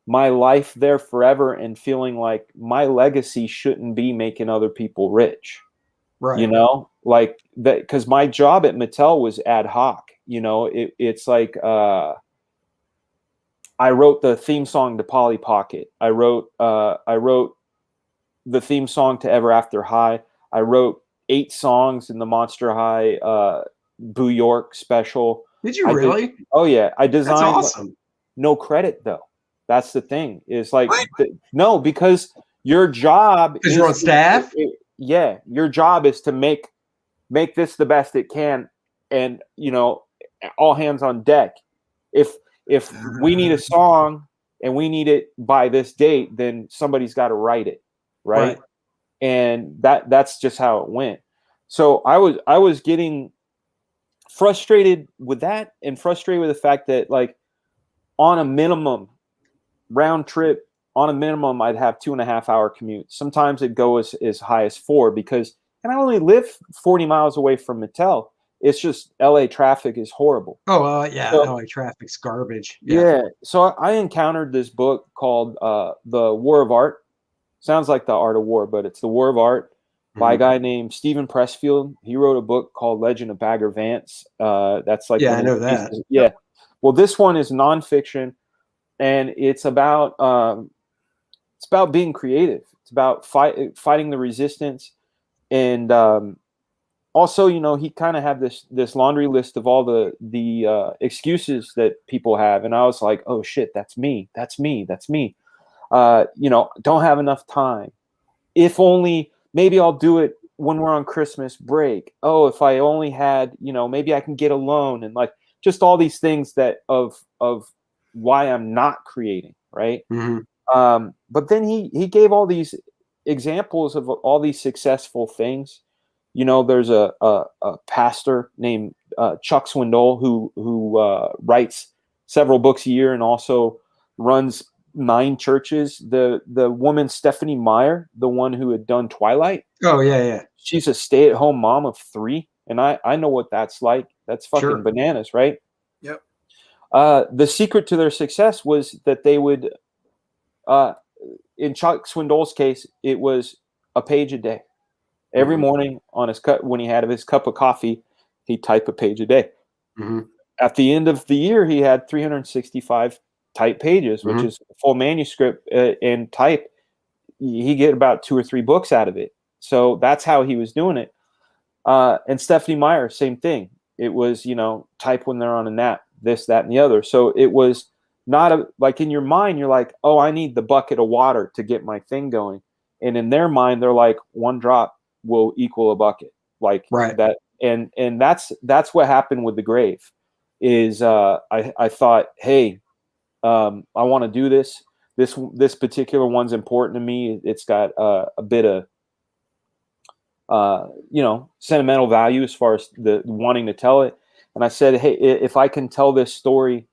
my life there forever and feeling like my legacy shouldn't be making other people rich. Right. Like that, because my job at Mattel was ad hoc. It's like I wrote the theme song to Polly Pocket. I wrote the theme song to Ever After High. I wrote 8 songs in the Monster High Boo York special. Did you really? Oh yeah, I designed. That's awesome. No credit though. That's the thing. It's like no, because your job. Because you're on staff. Your job is to make this the best it can, and all hands on deck. If if we need a song and we need it by this date, then somebody's got to write it, right? And that's just how it went. So I was getting frustrated with that, and frustrated with the fact that, like, on a minimum round trip, on a minimum, I'd have 2.5 hour commute. Sometimes it'd go as high as 4, because, and I only live 40 miles away from Mattel. It's just LA traffic is horrible. Oh, yeah. So, LA traffic's garbage. Yeah. So I encountered this book called The War of Art. Sounds like The Art of War, but it's The War of Art by a guy named Stephen Pressfield. He wrote a book called Legend of Bagger Vance. That's like, I know that. Yeah. Well, this one is nonfiction, and it's about being creative. It's about fighting the resistance, and also, you know, he kind of had this laundry list of all the excuses that people have, and I was like, oh shit, that's me. You know, don't have enough time. If only, maybe I'll do it when we're on Christmas break. Oh, if I only had, you know, maybe I can get a loan, and like just all these things that of why I'm not creating, right? But then he gave all these examples of all these successful things. You know, there's a pastor named Chuck Swindoll who writes several books a year and also runs 9 churches. The woman Stephanie Meyer, the one who had done Twilight. Oh yeah. She's a stay-at-home mom of 3, and I know what that's like. That's fucking bananas, right? Yep. The secret to their success was that they would, in Chuck Swindoll's case, it was a page a day. Every morning on his when he had his cup of coffee, he'd type a page a day. At the end of the year, he had 365 type pages, which is full manuscript and type. He get about 2 or 3 books out of it. So that's how he was doing it. And Stephanie Meyer, same thing. It was, you know, type when they're on a nap, this, that, and the other. So it was not like in your mind, you're like, oh, I need the bucket of water to get my thing going. And in their mind, they're like, 1 drop will equal a bucket, like that. And that's what happened with The Grave. Is I thought, hey, I want to do this. This particular one's important to me. It's got a bit of you know, sentimental value as far as the wanting to tell it. And I said, hey, if I can tell this story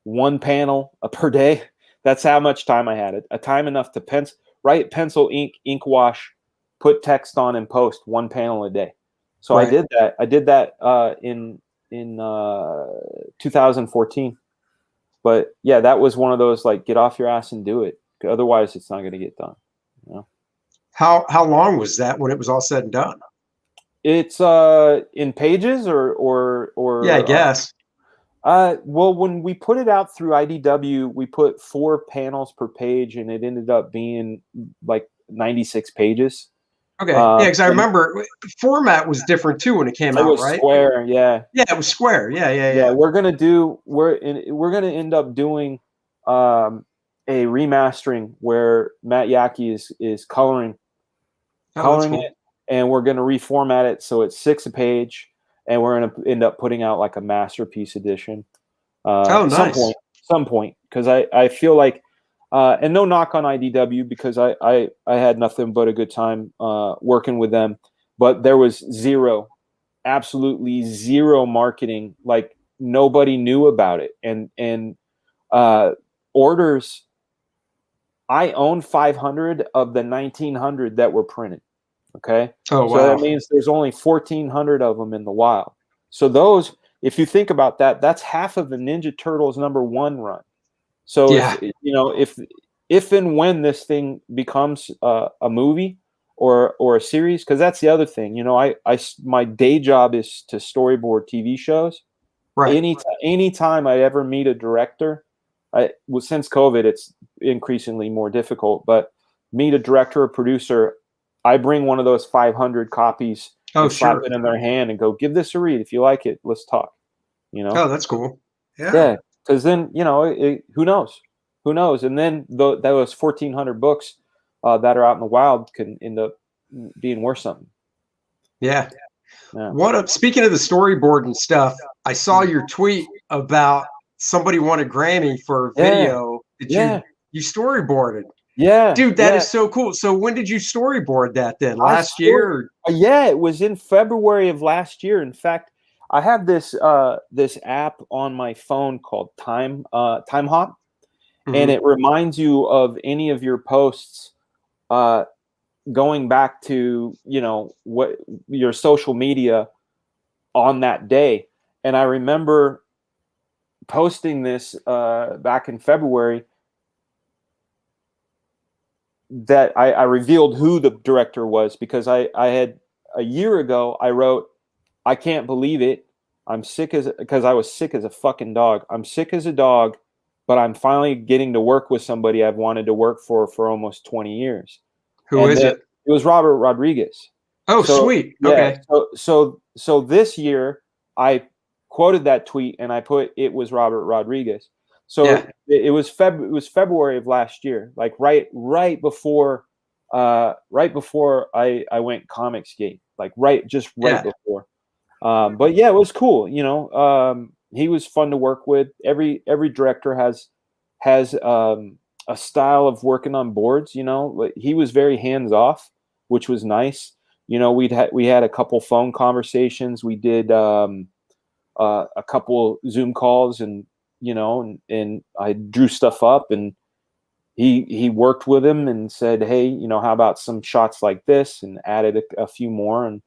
1 panel per day, that's how much time I had. A time enough to write, pencil, ink wash, put text on, and post 1 panel a day. So I did that. I did that in 2014. But yeah, that was one of those, like, get off your ass and do it. Otherwise, it's not going to get done. You know? How long was that when it was all said and done? It's in pages or yeah, I guess. Well, when we put it out through IDW, we put 4 panels per page, and it ended up being like 96 pages. Okay, yeah, because I remember format was different too when it came out, right? Square, yeah. Yeah, it was square. Yeah. We're gonna end up doing a remastering where Matt Yaki is coloring it, and we're gonna reformat it so it's 6 a page, and we're gonna end up putting out like a masterpiece edition. Nice. Some point, because I feel like. And no knock on IDW, because I had nothing but a good time working with them, but there was absolutely zero marketing. Like, nobody knew about it, and orders. I own 500 of the 1,900 that were printed. Okay, wow. So that means there's only 1,400 of them in the wild. So those, if you think about that, that's half of the Ninja Turtles #1 run. So if and when this thing becomes a movie or a series, because that's the other thing, you know, my day job is to storyboard TV shows. Right. Anytime I ever meet a director, since COVID, it's increasingly more difficult. But meet a director or producer, I bring one of those 500 copies, slap it in their hand, and go, give this a read. If you like it, let's talk. You know. Oh, that's cool. Yeah. Because then, you know, who knows? And then those 1,400 books that are out in the wild can end up being worth something. Yeah. Speaking of the storyboard and stuff, I saw your tweet about somebody won a Grammy for a video that you storyboarded. Yeah, dude, that is so cool. So when did you storyboard that then? Last year? Yeah, it was in February of last year. In fact, I have this this app on my phone called Time Hop, and it reminds you of any of your posts going back to, you know, what your social media on that day. And I remember posting this back in February, that I revealed who the director was, because I had a year ago, I wrote, I can't believe it. I'm sick because I was sick as a fucking dog. I'm sick as a dog, but I'm finally getting to work with somebody I've wanted to work for almost 20 years. Who is it? It was Robert Rodriguez. Oh, sweet. Okay. So this year I quoted that tweet and I put, it was Robert Rodriguez. So it was February of last year, like right before I went Comicsgate, like right before. But yeah, it was cool. You know, he was fun to work with. Every director has a style of working on boards. You know, he was very hands off, which was nice. You know, we had a couple phone conversations. We did a couple Zoom calls, and you know, and I drew stuff up, and he worked with him and said, hey, you know, how about some shots like this, and added a few more, and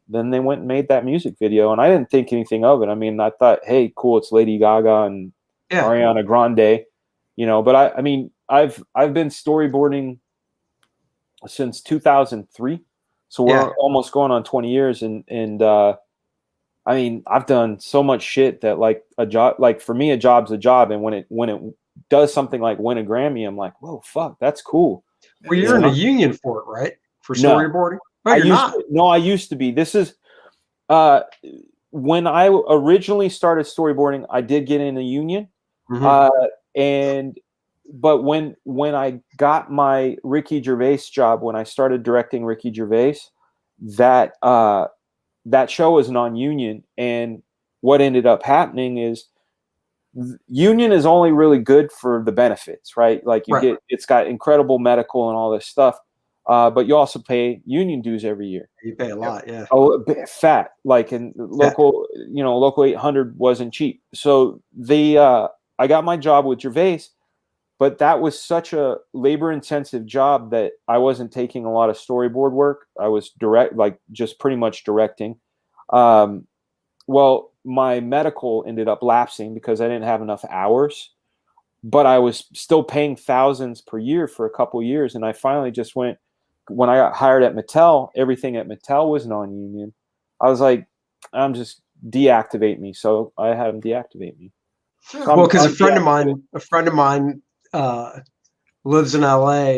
then they went and made that music video, and I didn't think anything of it. I mean, I thought, hey, cool, it's Lady Gaga and Ariana Grande, you know. But I mean, I've been storyboarding since 2003, so we're almost going on 20 years, and I mean, I've done so much shit that, like, a job, like for me, a job's a job, and when it does something like win a Grammy, I'm like, whoa, fuck, that's cool. Well, you're in a union for it, right? For storyboarding? No, I used to be. This is when I originally started storyboarding, I did get in a union, but when I got my Ricky Gervais job, when I started directing Ricky Gervais, that show was non-union, and what ended up happening is union is only really good for the benefits, right? Like it's got incredible medical and all this stuff, but you also pay union dues every year. You pay a lot, a bit fat, like in local, you know, local 800 wasn't cheap. So I got my job with Gervais, but that was such a labor-intensive job that I wasn't taking a lot of storyboard work. I was just pretty much directing. Well, my medical ended up lapsing because I didn't have enough hours, but I was still paying thousands per year for a couple of years. And I finally just went, when I got hired at Mattel, everything at Mattel was non-union. I was like, I'm just deactivate me. So I had him deactivate me. Well, because a friend of mine lives in LA,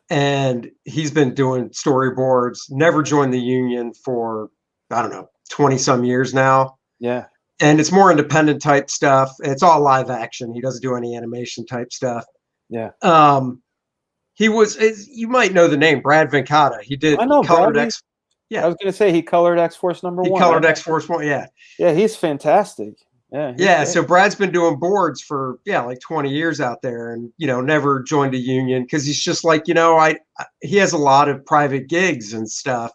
and he's been doing storyboards, never joined the union for, I don't know, 20 some years now. Yeah. And it's more independent type stuff. It's all live action. He doesn't do any animation type stuff. Yeah. He was, you might know the name, Brad Venkata. He did. I know colored Brad. I was going to say he colored X-Force #1. He colored X-Force 1. Yeah. Yeah, he's fantastic. Yeah. Great. So Brad's been doing boards for like 20 years out there, and you know, never joined a union because he's just like, you know, he has a lot of private gigs and stuff,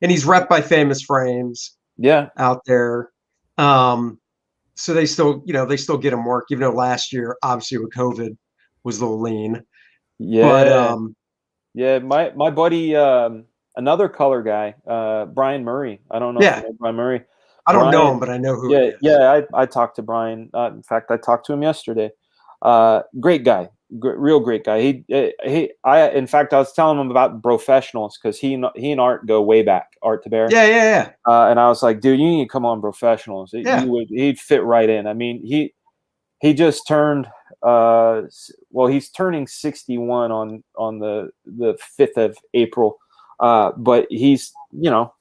and he's repped by Famous Frames. Yeah. Out there. So they still get him work, even though last year, obviously with COVID, was a little lean. Yeah. But my buddy, another color guy, Brian Murray. I don't know if you know Brian Murray. I don't know him, but I know who he is. Yeah, I talked to Brian. In fact, I talked to him yesterday. Great guy. Real great guy. In fact, I was telling him about Professionals because he and Art go way back. Art to Bear. Yeah. And I was like, dude, you need to come on Professionals. He'd fit right in. I mean, he just turned. He's turning 61 on the 5th of April. But he's, you know,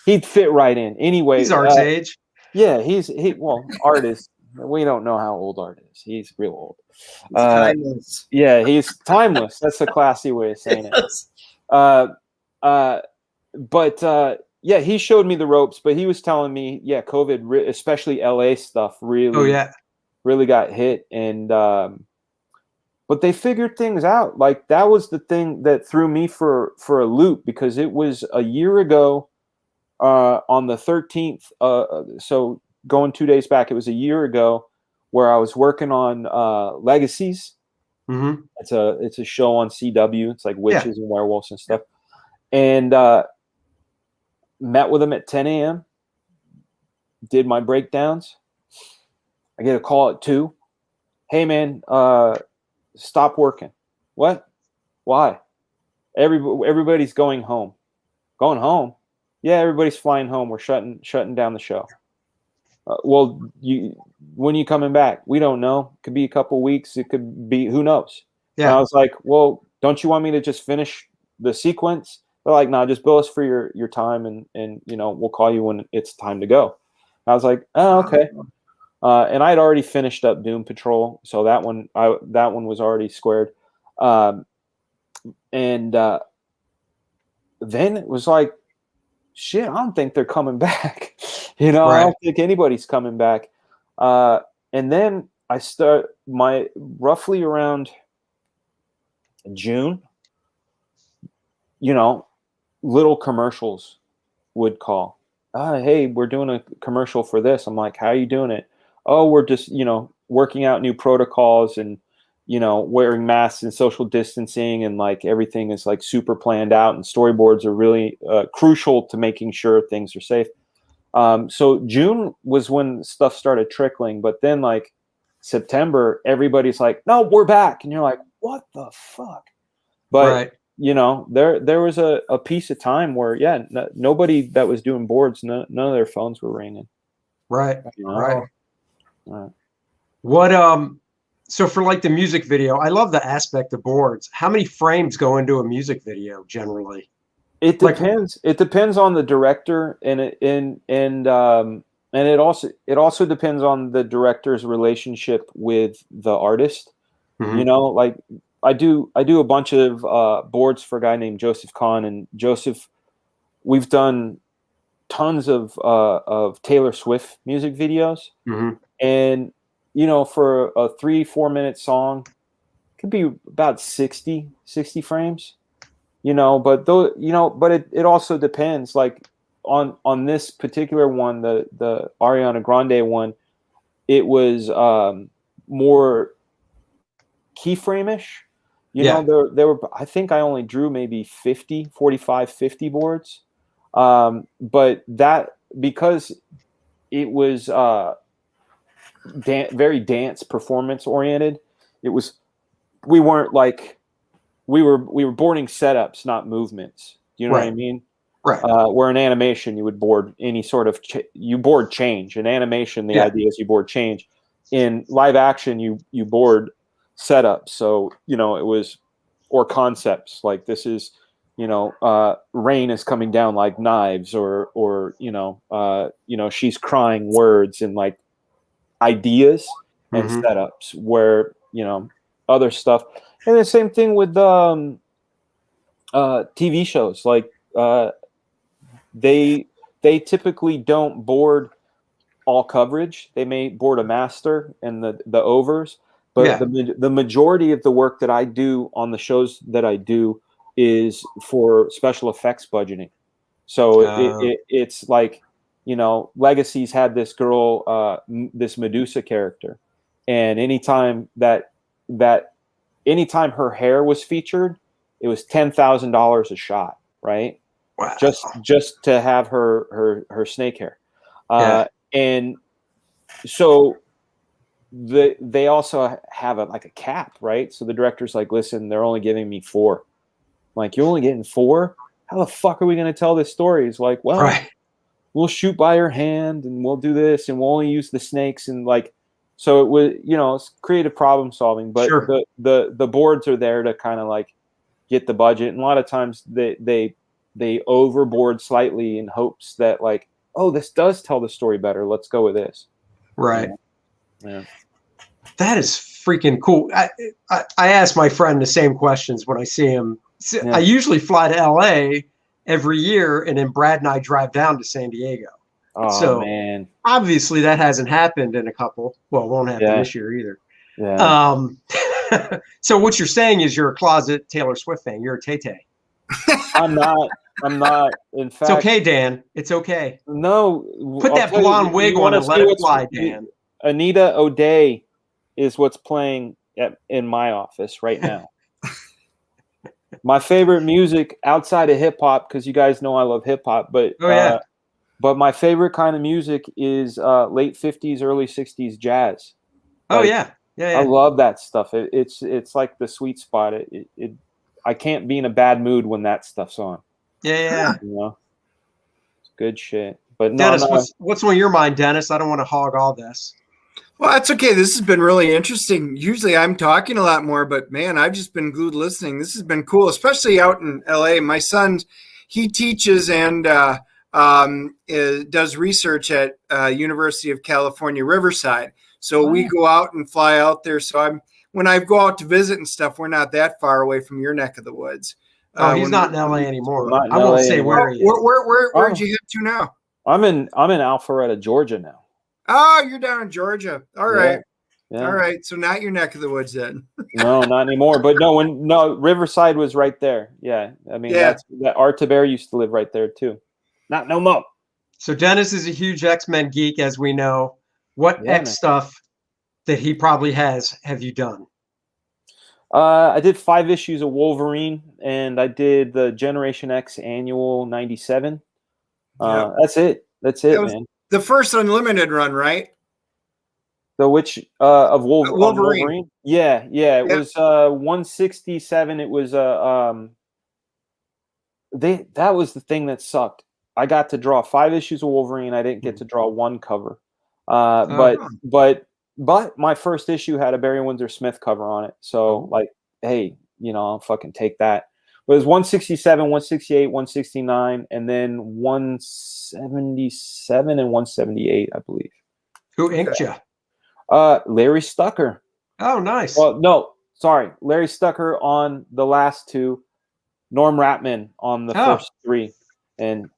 he'd fit right in. Anyway, he's Art's age. Yeah, Art is. We don't know how old Art is. He's real old. He's timeless. Yeah, he's timeless. That's a classy way of saying it. Yeah, he showed me the ropes, but he was telling me, COVID, especially LA stuff, really. Oh yeah. really got hit. And but they figured things out. Like that was the thing that threw me for a loop, because it was a year ago on the 13th. So going 2 days back, it was a year ago where I was working on Legacies. Mm-hmm. It's a show on CW. It's like witches and werewolves and stuff. And met with them at 10 a.m. Did my breakdowns. I get a call at 2. Hey man, stop working. What? Why? Everybody's going home. Going home? Yeah, everybody's flying home. We're shutting down the show. Well, when are you coming back? We don't know. Could be a couple weeks. It could be, who knows? Yeah. And I was like, well, don't you want me to just finish the sequence? They're like, no, just bill us for your time, and we'll call you when it's time to go. And I was like, oh, okay. And I'd already finished up Doom Patrol, so that one was already squared. And then it was like, shit, I don't think they're coming back. Right. I don't think anybody's coming back. And then I start roughly around June, little commercials would call. Hey, we're doing a commercial for this. I'm like, how are you doing it? Oh, we're just, working out new protocols and, wearing masks and social distancing, and like everything is like super planned out, and storyboards are really crucial to making sure things are safe. So June was when stuff started trickling, but then like September, everybody's like, no, we're back. And you're like, what the fuck? But there was a piece of time where, nobody that was doing boards, none of their phones were ringing. Right. Right. What, so for like the music video, I love the aspect of boards. How many frames go into a music video generally? It depends. It depends on the director, and it also depends on the director's relationship with the artist. Mm-hmm. Like I do a bunch of boards for a guy named Joseph Kahn, and Joseph, we've done tons of Taylor Swift music videos. Mm-hmm. And for a 3-4 minute song, it could be about 60 frames. But it also depends. Like on this particular one, the Ariana Grande one, it was more keyframe-ish. There were, I think I only drew maybe 45, 50 boards. But that, because it was very dance performance oriented, we were boarding setups, not movements. You know what I mean? Right. Where in animation you would board any sort of you board change. In animation, the idea is you board change. In live action, you board setups. So it was, or concepts like this is, rain is coming down like knives, or she's crying words, and like ideas and mm-hmm. setups where other stuff. And the same thing with TV shows. Like they typically don't board all coverage. They may board a master and the overs, but the majority of the work that I do on the shows that I do is for special effects budgeting. So it's like, Legacies had this girl, this Medusa character, and anytime her hair was featured, it was $10,000 a shot, right? Wow. Just to have her snake hair. And so they also have a cap, right? So the director's like, listen, they're only giving me 4. I'm like, you're only getting 4? How the fuck are we going to tell this story? He's like, well, we'll shoot by her hand, and we'll do this, and we'll only use the snakes, and like, so it was, it's creative problem solving. But sure. the boards are there to kind of like get the budget, and a lot of times they overboard slightly in hopes that like, oh, this does tell the story better. Let's go with this. Right. Yeah. That is freaking cool. I ask my friend the same questions when I see him. Yeah. I usually fly to LA every year, and then Brad and I drive down to San Diego. Oh So man. obviously that hasn't happened in a couple. Well, it won't happen Yeah. this year either. Yeah. So what you're saying is you're a closet Taylor Swift fan. You're a Tay-Tay. I'm not. I'm not. In It's fact, okay, Dan. It's okay. no. Put I'll that tell you, blonde wig you on wanna and let see it what's fly, Dan. Anita O'Day is what's playing in my office right now. My favorite music outside of hip hop, because you guys know I love hip hop, but Oh yeah. but my favorite kind of music is late 50s, early 60s jazz. Oh Like, yeah. Yeah, I yeah. love that stuff. It's like the sweet spot. I can't be in a bad mood when that stuff's on. Yeah, yeah. You know, it's good shit. But no, Dennis, no. what's on your mind, Dennis? I don't want to hog all this. Well, that's okay. This has been really interesting. Usually I'm talking a lot more, but man, I've just been glued listening. This has been cool, especially out in LA. My son, he teaches and does research at University of California, Riverside. So we go out and fly out there. So when I go out to visit and stuff, we're not that far away from your neck of the woods. Oh, he's not in LA anymore. Not in I won't LA say anymore. where he is. Where'd you head to now? I'm in Alpharetta, Georgia now. Oh, you're down in Georgia. All right. Yeah. All right. So not your neck of the woods then. No, not anymore. But no, Riverside was right there. Yeah. I mean, that Art Taber used to live right there too. Not no more. So Dennis is a huge X-Men geek, as we know. What X stuff that he probably has have you done? I did 5 issues of Wolverine, and I did the Generation X annual 97. That's it. That's it, man. The first Unlimited run, right? The which of Wolverine? Wolverine? Yeah. It was 167. It was that was the thing that sucked. I got to draw 5 issues of Wolverine. I didn't get to draw one cover. But my first issue had a Barry Windsor Smith cover on it. So like, hey, I'll fucking take that. But it was 167, 168, 169, and then 177 and 178, I believe. Who inked you? Larry Stucker. Oh, nice. Well, no, sorry. Larry Stucker on the last 2, Norm Ratman on the first 3. And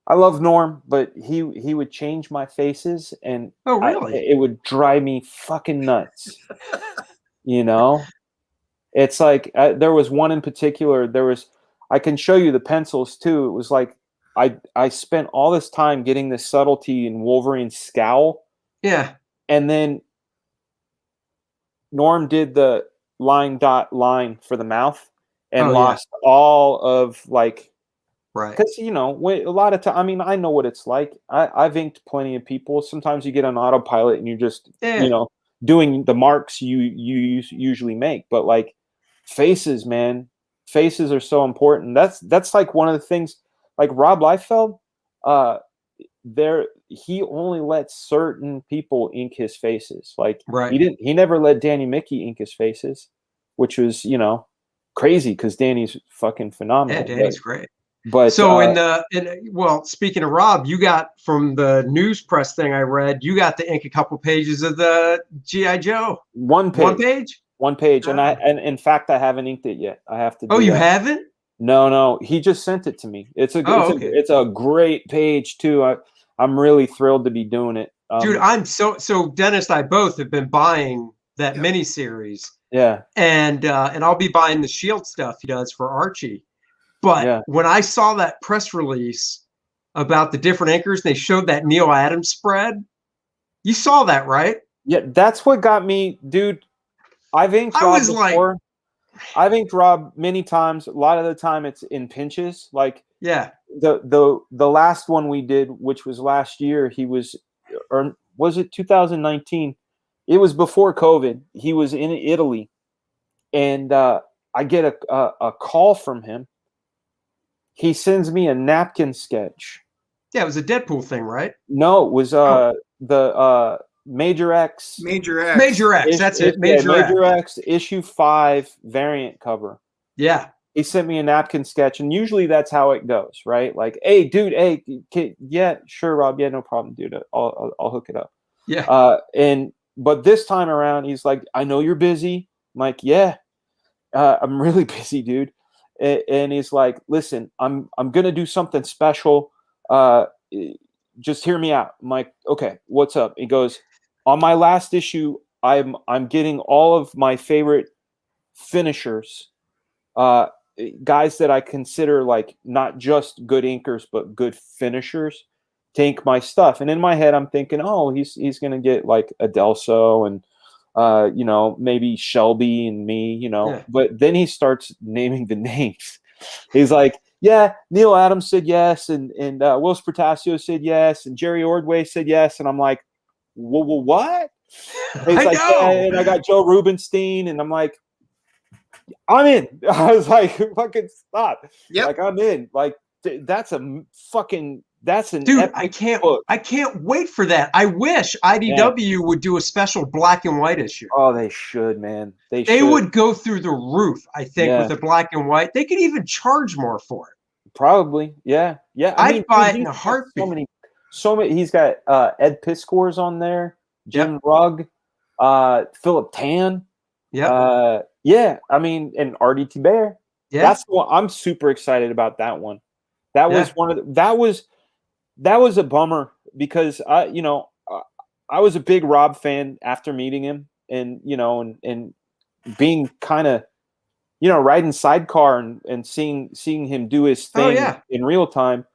I love Norm, but he would change my faces, and it would drive me fucking nuts. It's like there was one in particular. I can show you the pencils too. It was like I spent all this time getting this subtlety in Wolverine's scowl. Yeah. And then Norm did the line for the mouth and lost all of like. Right. Because, a lot of time, I mean, I know what it's like. I've inked plenty of people. Sometimes you get on autopilot and you're just, doing the marks you usually make. But like faces, man, faces are so important. That's like one of the things, like Rob Liefeld, he only lets certain people ink his faces. Like he never let Danny Mickey ink his faces, which was, crazy because Danny's fucking phenomenal. Yeah, Danny's great. But so speaking of Rob, you got from the news press thing I read, you got to ink a couple pages of the G.I. Joe. One page. And in fact I haven't inked it yet. I have to do you that. haven't? No, he just sent it to me. It's a great page too. I'm really thrilled to be doing it. Dude, I'm so Dennis and I both have been buying that miniseries. Yeah. And I'll be buying the Shield stuff he does for Archie. But when I saw that press release about the different inkers, they showed that Neil Adams spread. You saw that, right? Yeah, that's what got me, dude. I've inked Rob before. I've inked Rob many times. A lot of the time it's in pinches. Like the last one we did, which was last year, he was, or was it 2019? It was before COVID. He was in Italy, and I get a call from him. He sends me a napkin sketch. Yeah, it was a Deadpool thing, right? No, it was the Major X. Major X. That's it. Major X issue 5 variant cover. Yeah. He sent me a napkin sketch, and usually that's how it goes, right? Like, hey, dude, yeah, sure, Rob, yeah, no problem, dude. I'll hook it up. Yeah. But this time around, he's like, I know you're busy. I'm like, yeah, I'm really busy, dude. And he's like, listen, I'm gonna do something special. just hear me out. I'm like, okay, what's up? He goes, on my last issue, I'm getting all of my favorite finishers, guys that I consider like not just good inkers but good finishers, to ink my stuff. And in my head, I'm thinking, oh, he's gonna get like Adelso and maybe Shelby and me, Yeah. But then he starts naming the names. He's like, yeah, Neil Adams said yes, and Will Spertasio said yes, and Jerry Ordway said yes, and I'm like, what? And he's like, yeah, and I got Joe Rubenstein, and I'm like, I'm in. I was like, fucking stop. Yep. Like, I'm in. Like, that's an Dude, epic book. I can't wait for that. I wish IDW would do a special black and white issue. Oh, they should, man. They They should. would go through the roof, I think, with the black and white. They could even charge more for it. Probably, yeah. I'd buy it in a heartbeat. So many. He's got Ed Piskor's on there, Jim Rugg, Philip Tan. Yeah. Yeah. I mean, and Artie T. Bear. Yeah. That's what I'm super excited about. That one. That was one of the, that was a bummer because I was a big Rob fan after meeting him, and and being kind of riding sidecar and seeing him do his thing in real time.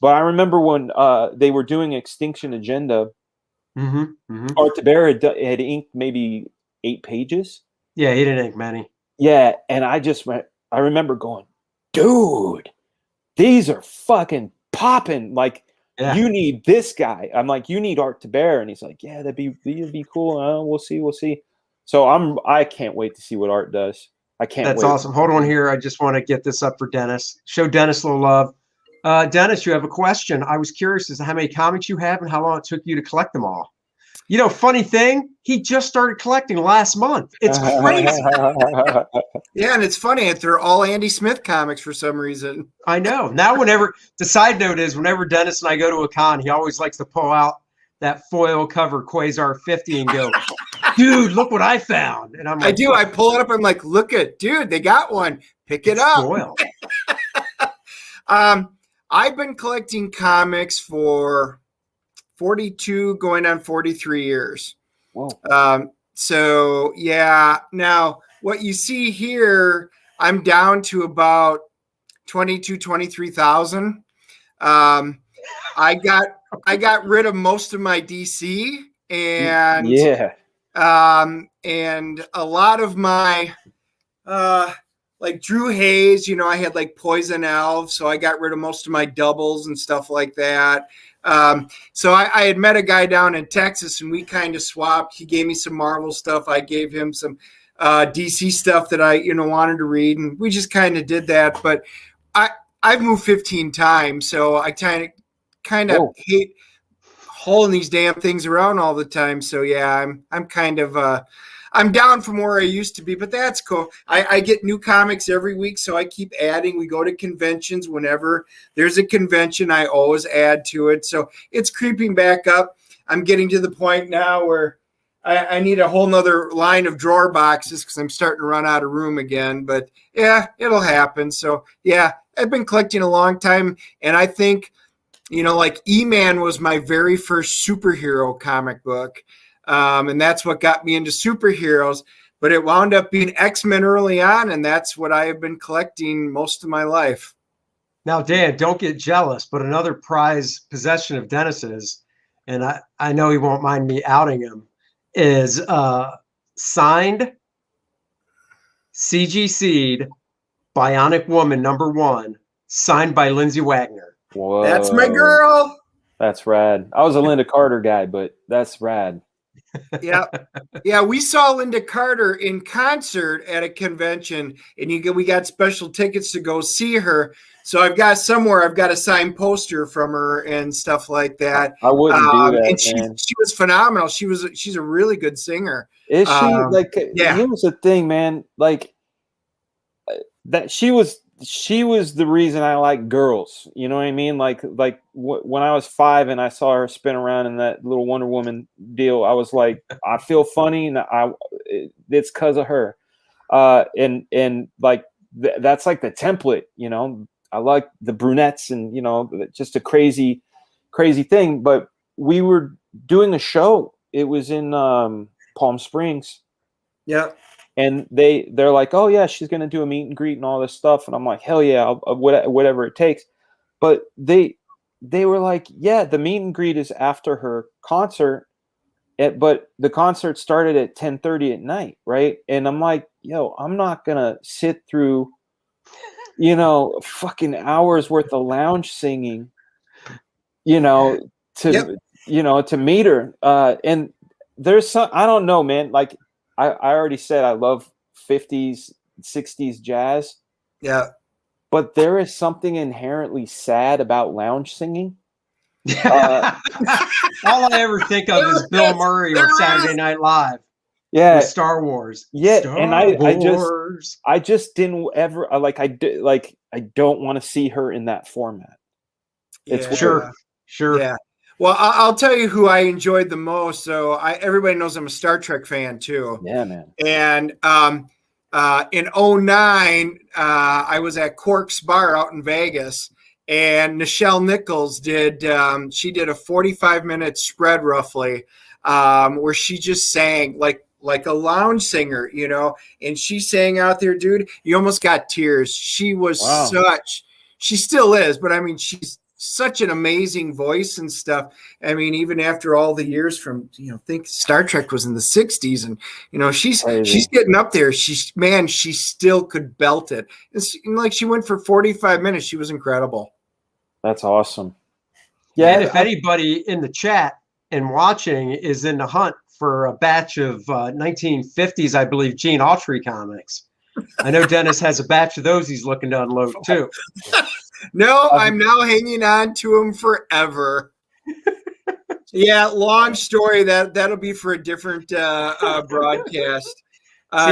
But I remember when they were doing Extinction Agenda, Art Tabera had inked maybe 8 pages. Yeah, he didn't ink many. Yeah, and I remember going, dude, these are fucking popping. Like, you need this guy. I'm like, you need Art Tabera, and he's like, yeah, that'd be cool. We'll see. So I can't wait to see what Art does. I can't. That's wait. awesome. Hold on here. I just want to get this up for Dennis. Show Dennis a little love. Dennis, you have a question. I was curious as to how many comics you have and how long it took you to collect them all. Funny thing, he just started collecting last month. It's crazy. Yeah, and it's funny. They're all Andy Smith comics for some reason. I know. Now, the side note is whenever Dennis and I go to a con, he always likes to pull out that foil cover Quasar 50 and go, dude, look what I found. And I'm like, I do. I pull it up. I'm like, look at, dude, they got one. Pick it up. Foil. I've been collecting comics for 42 going on 43 years. Whoa. So yeah, now what you see here, I'm down to about 23,000. I got rid of most of my DC and and a lot of my like Drew Hayes, I had like Poison Elves, so I got rid of most of my doubles and stuff like that. So I had met a guy down in Texas, and we kind of swapped. He gave me some Marvel stuff. I gave him some DC stuff that I wanted to read, and we just kind of did that. But I've moved 15 times, so I kind of hate hauling these damn things around all the time. So yeah, I'm kind of I'm down from where I used to be, but that's cool. I get new comics every week, so I keep adding. We go to conventions. Whenever there's a convention, I always add to it. So it's creeping back up. I'm getting to the point now where I need a whole nother line of drawer boxes because I'm starting to run out of room again. But yeah, it'll happen. So yeah, I've been collecting a long time, and I think, like E-Man was my very first superhero comic book. And that's what got me into superheroes, but it wound up being X-Men early on, and that's what I have been collecting most of my life. Now, Dan, don't get jealous, but another prized possession of Dennis's, and I know he won't mind me outing him, is signed CG Seed Bionic Woman #1, signed by Lindsay Wagner. Whoa. That's my girl. That's rad. I was a Linda Carter guy, but that's rad. Yeah, we saw Linda Carter in concert at a convention, and we got special tickets to go see her. So I've got a signed poster from her and stuff like that. I wouldn't do that. And she was phenomenal. She's a really good singer. Is she? Here's the thing, man. Like that she was the reason I like girls. You know what I mean? Like when I was 5 and I saw her spin around in that little Wonder Woman deal, I was like, I feel funny, and it's because of her. And like that's like the template. I like the brunettes and just a crazy crazy thing, but we were doing a show. It was in Palm Springs. Yeah. And they're like, oh yeah, she's gonna do a meet and greet and all this stuff, and I'm like, hell yeah, whatever it takes. But they were like, yeah, the meet and greet is after her concert, but the concert started at 10:30 at night, right? And I'm like, yo, I'm not gonna sit through, fucking hours worth of lounge singing, to meet her. And there's some, I don't know, man, like. I already said I love 50s, 60s jazz. Yeah. But there is something inherently sad about lounge singing. All I ever think of is Bill Murray on Saturday Night Live. Yeah. With Star Wars. Yeah. Star and Wars. I just didn't ever I don't want to see her in that format. It's Sure. Yeah. Well, I'll tell you who I enjoyed the most. So everybody knows I'm a Star Trek fan too. Yeah, man. And in 2009, I was at Cork's Bar out in Vegas, and Nichelle Nichols did a 45-minute spread roughly, where she just sang like a lounge singer, and she sang out there, dude. You almost got tears. She was she still is, but I mean, she's such an amazing voice and stuff. I mean, even after all the years from, think Star Trek was in the 60s, and, she's getting up there. She still could belt it. And like, she went for 45 minutes. She was incredible. That's awesome. Yeah. And if anybody in the chat and watching is in the hunt for a batch of 1950s, I believe, Gene Autry comics, I know Dennis has a batch of those he's looking to unload too. No, I'm now hanging on to him forever. Yeah, long story. That'll be for a different broadcast.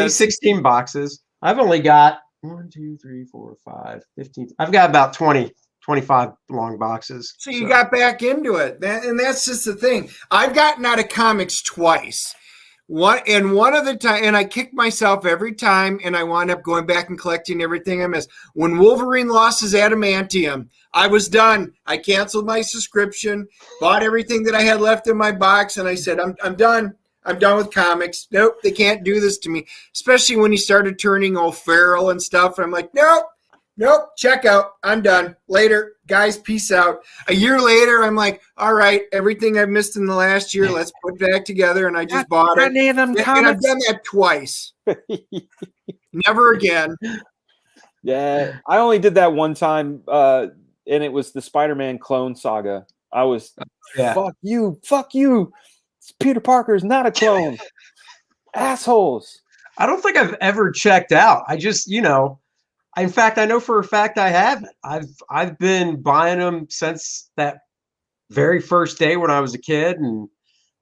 16 boxes. I've only got 1, 2, 3, 4, 5, 15. I've got about 20, 25 long boxes. So you got back into it. And that's just the thing. I've gotten out of comics twice. One of the time, and I kick myself every time, and I wind up going back and collecting everything I missed. When Wolverine lost his adamantium, I was done. I canceled my subscription, bought everything that I had left in my box, and I said, I'm done. I'm done with comics. Nope, they can't do this to me. Especially when he started turning all feral and stuff. And I'm like, nope, check out. I'm done. Later, guys, peace out. A year later, I'm like, all right, everything I've missed in the last year, let's put it back together. And I just bought it. And I've done that twice. Never again. Yeah, I only did that one time, and it was the Spider-Man clone saga. I was, fuck you. Peter Parker is not a clone. Assholes. I don't think I've ever checked out. I just, in fact, I know for a fact I haven't. I've been buying them since that very first day when I was a kid. And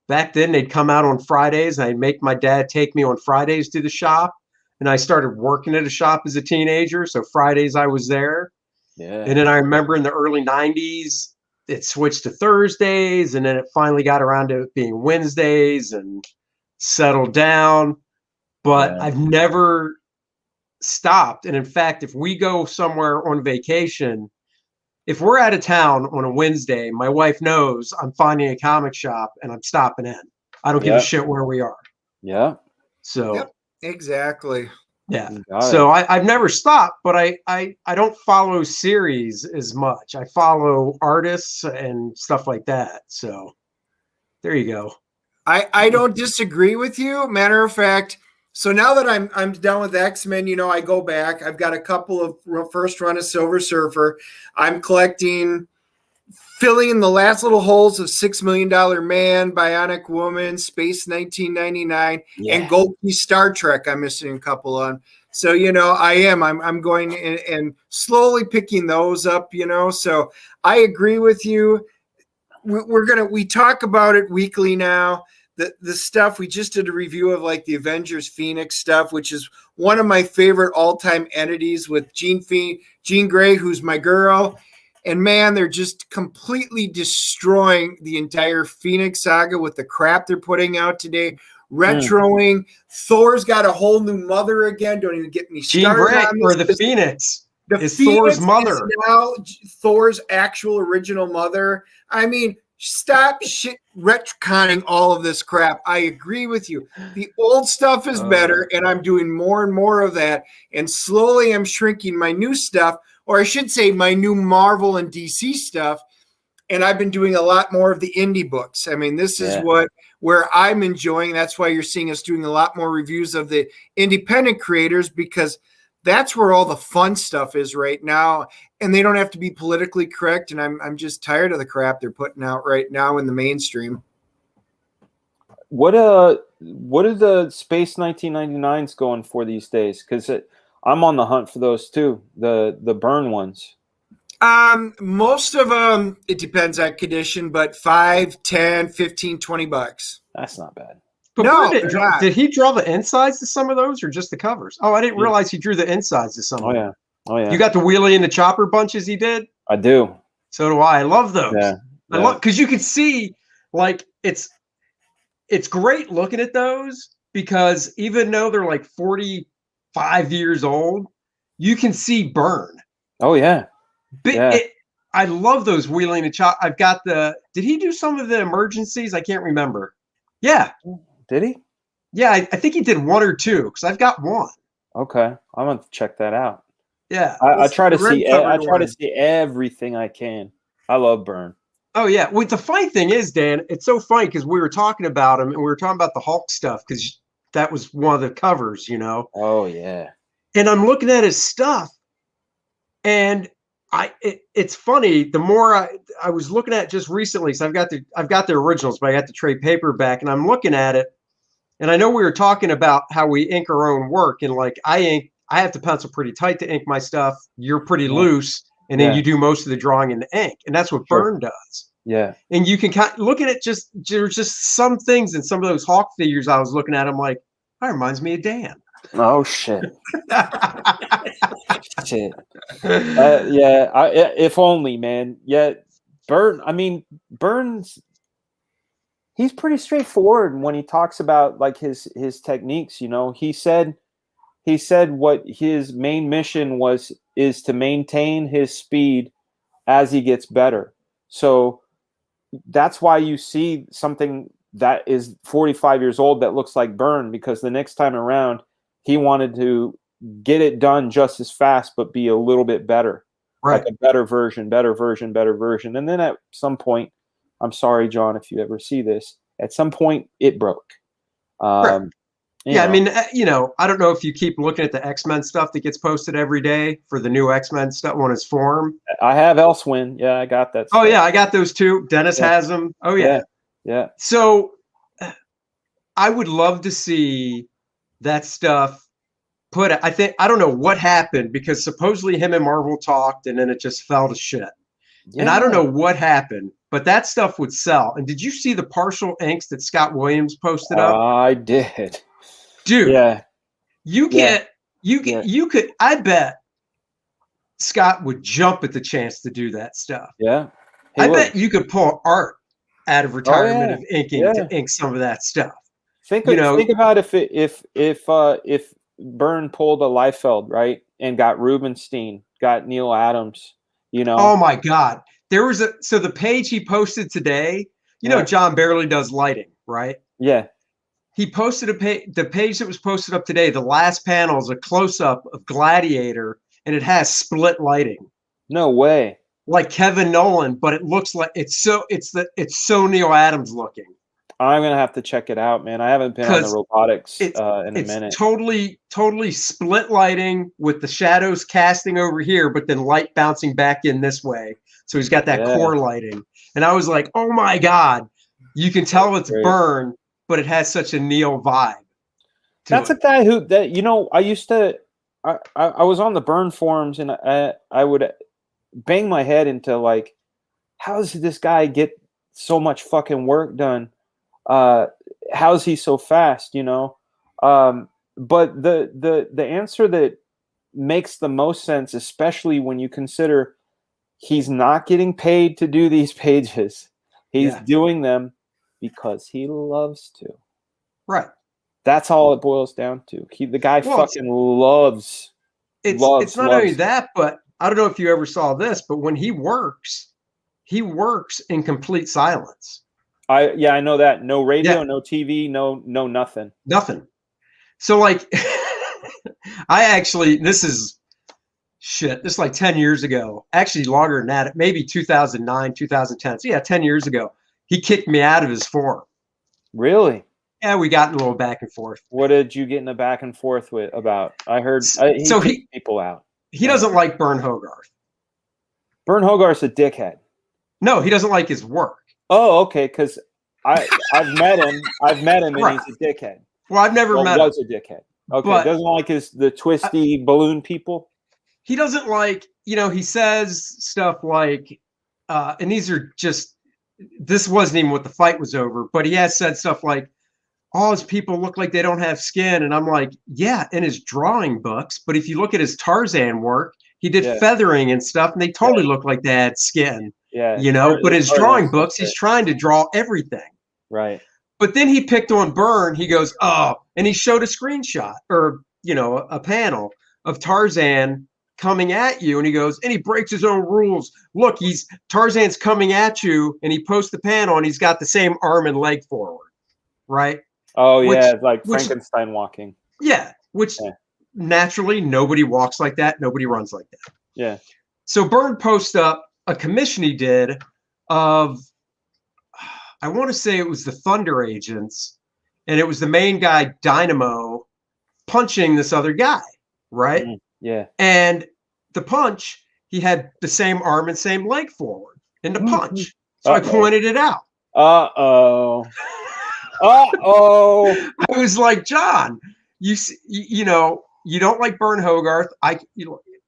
back then they'd come out on Fridays, and I'd make my dad take me on Fridays to the shop. And I started working at a shop as a teenager. So Fridays I was there. Yeah. And then I remember in the early 90s, it switched to Thursdays. And then it finally got around to it being Wednesdays and settled down. But I've never stopped. And in fact, if we go somewhere on vacation, if we're out of town on a Wednesday, my wife knows I'm finding a comic shop and I'm stopping in. I don't give a shit where we are. Yeah. So exactly. Yeah. So I've never stopped, but I don't follow series as much. I follow artists and stuff like that. So there you go. I don't disagree with you. Matter of fact, so now that I'm done with X-Men, I go back. I've got a couple of first run of Silver Surfer. I'm collecting, filling in the last little holes of $6 Million Man, Bionic Woman, Space 1999, and Gold Key Star Trek. I'm missing a couple on. So, I'm going and slowly picking those up, So I agree with you. We talk about it weekly now. The stuff we just did a review of, like the Avengers Phoenix stuff, which is one of my favorite all-time entities with Jean Grey, who's my girl. And man, they're just completely destroying the entire Phoenix saga with the crap they're putting out today. Retroing. Thor's got a whole new mother again. Don't even get me started. Jean Grey or the Phoenix. is Thor's mother. Is now Thor's actual original mother. I mean, stop retconning all of this crap. I agree with you. The old stuff is better, and I'm doing more and more of that. And slowly I'm shrinking my new stuff, or I should say my new Marvel and DC stuff. And I've been doing a lot more of the indie books. I mean, this is where I'm enjoying. That's why you're seeing us doing a lot more reviews of the independent creators, because that's where all the fun stuff is right now. And they don't have to be politically correct. And I'm just tired of the crap they're putting out right now in the mainstream. What are the Space 1999s going for these days? Because I'm on the hunt for those too. The burn ones. Most of them, it depends on condition, but $5, $10, $15, $20. That's not bad. But No, did he draw the insides to some of those, or just the covers? Oh, I didn't realize he drew the insides to some of them. Oh yeah. You got the Wheelie and the Chopper bunches he did? I do. So do I. I love those. Yeah. I love, because you can see, like, it's great looking at those, because even though they're like 45 years old, you can see burn. Oh yeah. I love those Wheeling and Chop. I've got did he do some of the emergencies? I can't remember. Yeah. Did he? Yeah, I think he did one or two, because I've got one. Okay. I'm going to check that out. Yeah. I try to see everything I can. I love burn. Oh yeah. Well, the funny thing is, Dan, it's so funny because we were talking about him and we were talking about the Hulk stuff, because that was one of the covers, you know. Oh yeah. And I'm looking at his stuff, and it's funny. The more I was looking at just recently, so I've got the originals, but I got the trade paperback, and I'm looking at it, and I know we were talking about how we ink our own work, and like I have to pencil pretty tight to ink my stuff. You're pretty loose, and then you do most of the drawing in the ink, and that's what burn does. Yeah, and you can kind of look at it. There's just some things in some of those Hawk figures I was looking at. I'm like, that reminds me of Dan. Oh shit. Shit. If only, man. Yeah, Burns, he's pretty straightforward when he talks about like his techniques, you know. He said what his main mission is to maintain his speed as he gets better. So that's why you see something that is 45 years old that looks like Burn, because the next time around he wanted to get it done just as fast, but be a little bit better, right? Like a better version. And then at some point, I'm sorry, John, if you ever see this, at some point it broke. Right. Yeah, I mean, you know, I don't know if you keep looking at the X-Men stuff that gets posted every day for the new X-Men stuff on his forum. I have Elsewin. Yeah, I got that stuff. Oh, yeah, I got those too. Dennis has them. Oh, yeah. Yeah. So I would love to see that stuff put. I don't know what happened, because supposedly him and Marvel talked and then it just fell to shit. Yeah. And I don't know what happened, but that stuff would sell. And did you see the partial inks that Scott Williams posted up? I did. Dude, you could, I bet Scott would jump at the chance to do that stuff. Yeah. I bet you could pull art out of retirement of inking to ink some of that stuff. Think about if Byrne pulled a Liefeld, right, and got Rubenstein, got Neil Adams, you know. Oh my God. There was the page he posted today, you know, John barely does lighting, right? Yeah. He posted the page that was posted up today. The last panel is a close-up of Gladiator, and it has split lighting. No way. Like Kevin Nolan, but it looks like it's so Neil Adams looking. I'm gonna have to check it out, man. I haven't been on the robotics in a minute. It's totally split lighting with the shadows casting over here, but then light bouncing back in this way. So he's got that core lighting, and I was like, oh my God, you can tell it's Byrne, but it has such a Neil vibe. That's a guy I was on the Byrne forums, and I would bang my head into like, how does this guy get so much fucking work done? How's he so fast, you know? But the answer that makes the most sense, especially when you consider he's not getting paid to do these pages, he's doing them because he loves to. Right. That's all it boils down to. The guy fucking loves. It's not only that, but I don't know if you ever saw this, but when he works in complete silence. I know that. No radio, no TV, no nothing. Nothing. So like this is like 10 years ago, actually longer than that, maybe 2009, 2010. So yeah, 10 years ago, he kicked me out of his forum. Really? Yeah, we got in a little back and forth. What did you get in a back and forth about? I heard he kicked people out. He doesn't like Bern Hogarth. Bern Hogarth's a dickhead. No, he doesn't like his work. Oh, okay, because I've met him. and Right. He's a dickhead. Well, I've never met him. Was a dickhead. Okay, doesn't like the twisty balloon people. He doesn't like, he says stuff like, and these are just, this wasn't even what the fight was over, but he has said stuff like, all his people look like they don't have skin. And I'm like, yeah, in his drawing books. But if you look at his Tarzan work, he did feathering and stuff, and they totally look like they had skin. Yeah. But his drawing books, he's trying to draw everything. Right. But then he picked on Bern. He goes, oh, and he showed a screenshot or, a panel of Tarzan coming at you. And he goes, and he breaks his own rules. Look, Tarzan's coming at you, and he posts the panel, and he's got the same arm and leg forward. Right. Oh, yeah, it's like Frankenstein walking. Yeah, which naturally nobody walks like that. Nobody runs like that. Yeah. So Bern posted up a commission he did of, I want to say it was the Thunder Agents, and it was the main guy, Dynamo, punching this other guy, right? Yeah. And the punch, he had the same arm and same leg forward in the punch. So I pointed it out. Uh-oh. I was like, John, you don't like Bern Hogarth.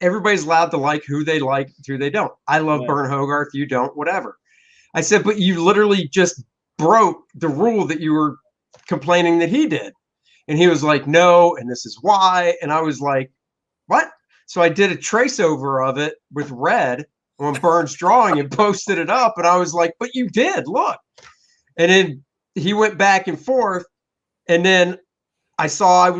Everybody's allowed to like who they like, who they don't. I love Bern Hogarth. You don't, whatever. I said, but you literally just broke the rule that you were complaining that he did. And he was like, no, and this is why. And I was like, what? So I did a trace over of it with red on Bern's drawing and posted it up. And I was like, but you did, look. And then he went back and forth, and then I saw I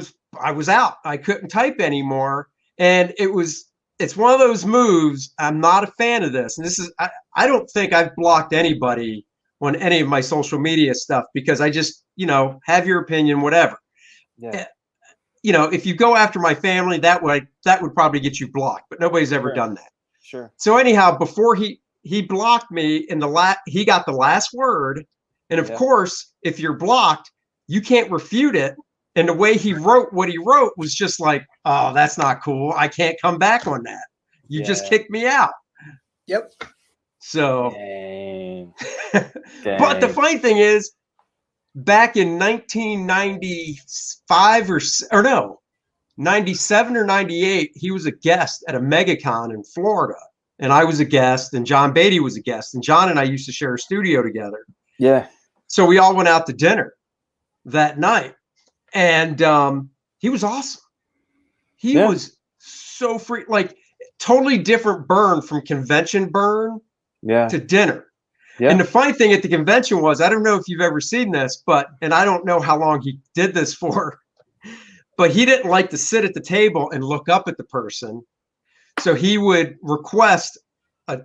was out. I couldn't type anymore, and it's one of those moves. I'm not a fan of this, and this is I don't think I've blocked anybody on any of my social media stuff because I just have your opinion, whatever. Yeah. If you go after my family, that would probably get you blocked, but nobody's ever done that. Sure. So anyhow, before he blocked me, he got the last word. And of course, if you're blocked, you can't refute it. And the way he wrote what he wrote was just like, oh, that's not cool. I can't come back on that. You just kicked me out. Yep. So, Dang. But the funny thing is, back in 1995 or no, 97 or 98, he was a guest at a MegaCon in Florida. And I was a guest, and John Beatty was a guest. And John and I used to share a studio together. Yeah. So we all went out to dinner that night, and he was awesome. He was so free, like totally different Bern from convention Bern to dinner. Yeah. And the funny thing at the convention was, I don't know if you've ever seen this, and I don't know how long he did this for, but he didn't like to sit at the table and look up at the person. So he would request a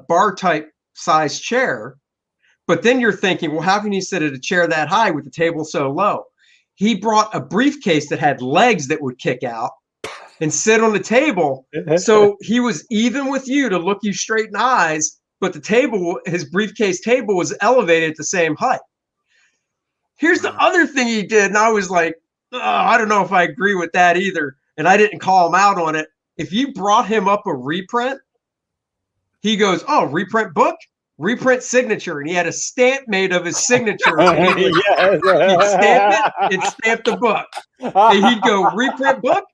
bar type size chair. But then you're thinking, well, how can you sit at a chair that high with the table so low? He brought a briefcase that had legs that would kick out and sit on the table. So he was even with you to look you straight in the eyes, but his briefcase table was elevated at the same height. Here's the other thing he did. And I was like, oh, I don't know if I agree with that either. And I didn't call him out on it. If you brought him up a reprint, he goes, oh, reprint book? Reprint signature, and he had a stamp made of his signature. He'd stamp it and stamp the book. And he'd go, reprint book,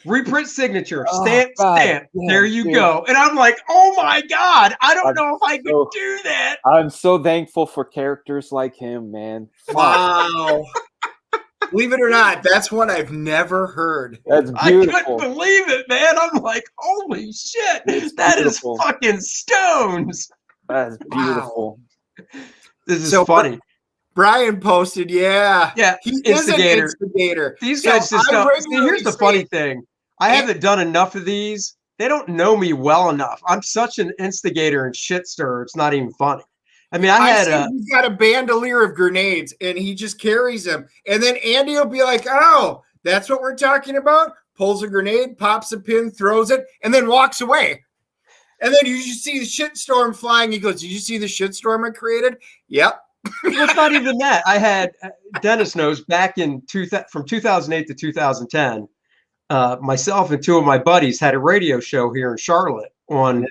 reprint signature, stamp. Yeah, there you go. And I'm like, oh my God, I don't know if I could do that. I'm so thankful for characters like him, man. Wow. Believe it or not, that's one I've never heard. That's beautiful. I couldn't believe it, man. I'm like, holy shit, that is fucking stones. That's beautiful. Wow. This is so funny. Brian posted, he instigator. Is an instigator. These guys just don't. See, here's the funny thing. I haven't done enough of these they don't know me well enough. I'm such an instigator and shit stirrer. It's not even funny. I mean, he's got a bandolier of grenades and he just carries them. And then Andy will be like, oh, that's what we're talking about? Pulls a grenade, pops a pin, throws it, and then walks away. And then you just see the shitstorm flying. He goes, did you see the shitstorm I created? Yep. It's not even that. I had, Dennis knows, back in from 2008 to 2010, myself and two of my buddies had a radio show here in Charlotte on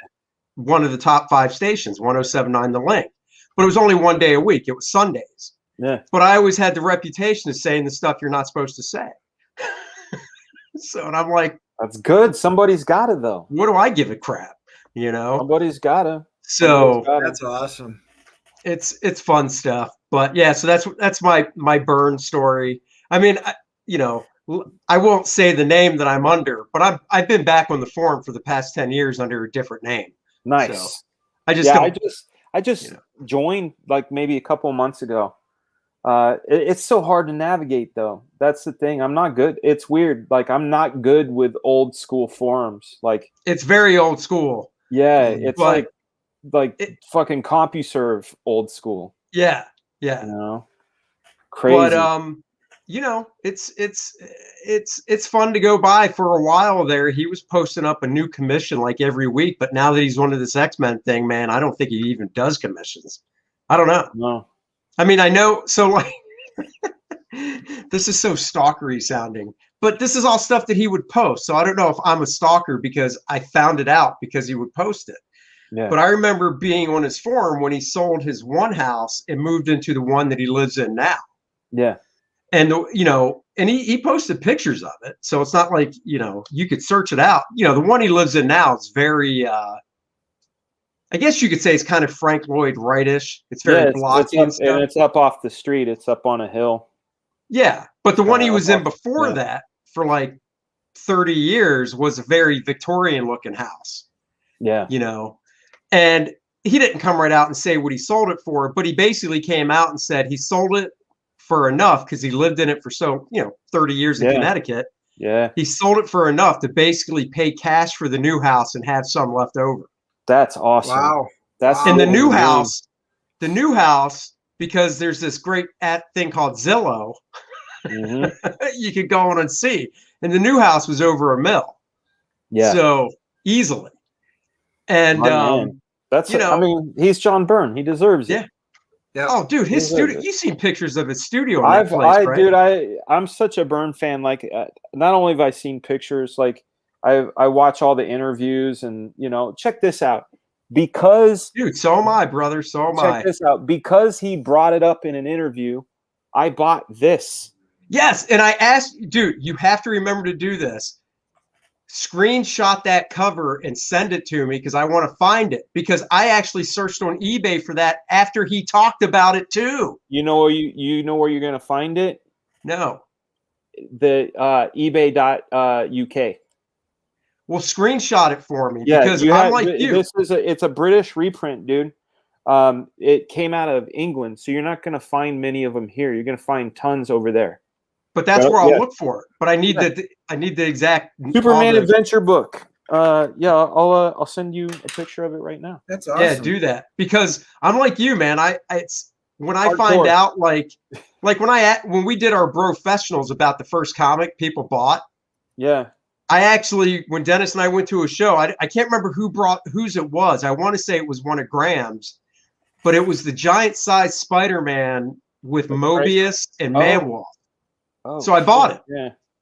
one of the top 5 stations, 107.9 The Link. But it was only one day a week. It was Sundays. Yeah. But I always had the reputation of saying the stuff you're not supposed to say. So, and I'm like, that's good. Somebody's got it, though. What do I give a crap? You know? Somebody's got it. So that's awesome. It's fun stuff. But yeah, so that's my burn story. I mean, I won't say the name that I'm under, but I've been back on the forum for the past 10 years under a different name. Nice. So I just joined like maybe a couple of months ago. It's so hard to navigate, though. That's the thing. I'm not good. It's weird. Like, I'm not good with old school forums. Like, it's very old school. Yeah, it's like fucking CompuServe old school. Yeah. You know, crazy. But it's fun to go by. For a while there, he was posting up a new commission like every week. But now that he's on to this X-Men thing, man, I don't think he even does commissions. I don't know. No. I mean, I know. So like, this is so stalkery sounding, but this is all stuff that he would post. So I don't know if I'm a stalker because I found it out because he would post it. Yeah. But I remember being on his forum when he sold his one house and moved into the one that he lives in now. Yeah. And, and he posted pictures of it. So it's not like, you could search it out. The one he lives in now is very, I guess you could say it's kind of Frank Lloyd Wright-ish. It's very blocky and stuff. And it's up off the street. It's up on a hill. Yeah. But the one he was in before that for like 30 years was a very Victorian looking house. Yeah. And he didn't come right out and say what he sold it for, but he basically came out and said he sold it for enough because he lived in it for 30 years in Connecticut. Yeah. He sold it for enough to basically pay cash for the new house and have some left over. That's awesome. Wow. That's in the new house, because there's this great thing called Zillow. Mm-hmm. You could go on and see. And the new house was over $1 million. Yeah. So easily. And that's I mean, he's John Byrne. He deserves it. Yeah. Oh, dude, his studio. You've seen pictures of his studio. Right? Dude, I'm such a Byrne fan. Like, not only have I seen pictures, like I watch all the interviews, and check this out. Because, dude, so am I, brother. So am I. Check this out. Because he brought it up in an interview, I bought this. Yes, and I asked, dude, you have to remember to do this. Screenshot that cover and send it to me because I want to find it, because I actually searched on eBay for that after he talked about it too. You know where you're gonna find it? No. The ebay.uk. Well, screenshot it for me, yeah, because I'm like you. It's a British reprint, dude. It came out of England, so you're not gonna find many of them here. You're gonna find tons over there. But that's where I'll look for it. But I need the exact Superman adventure book. I'll send you a picture of it right now. That's awesome. Yeah, do that, because I'm like you, man. It's when I find out, like when we did our professionals about the first comic people bought. Yeah. I actually, when Dennis and I went to a show, I can't remember whose it was. I want to say it was one of Graham's, but it was the giant size Spider-Man with Mobius and Manwolf. Oh, so I bought it.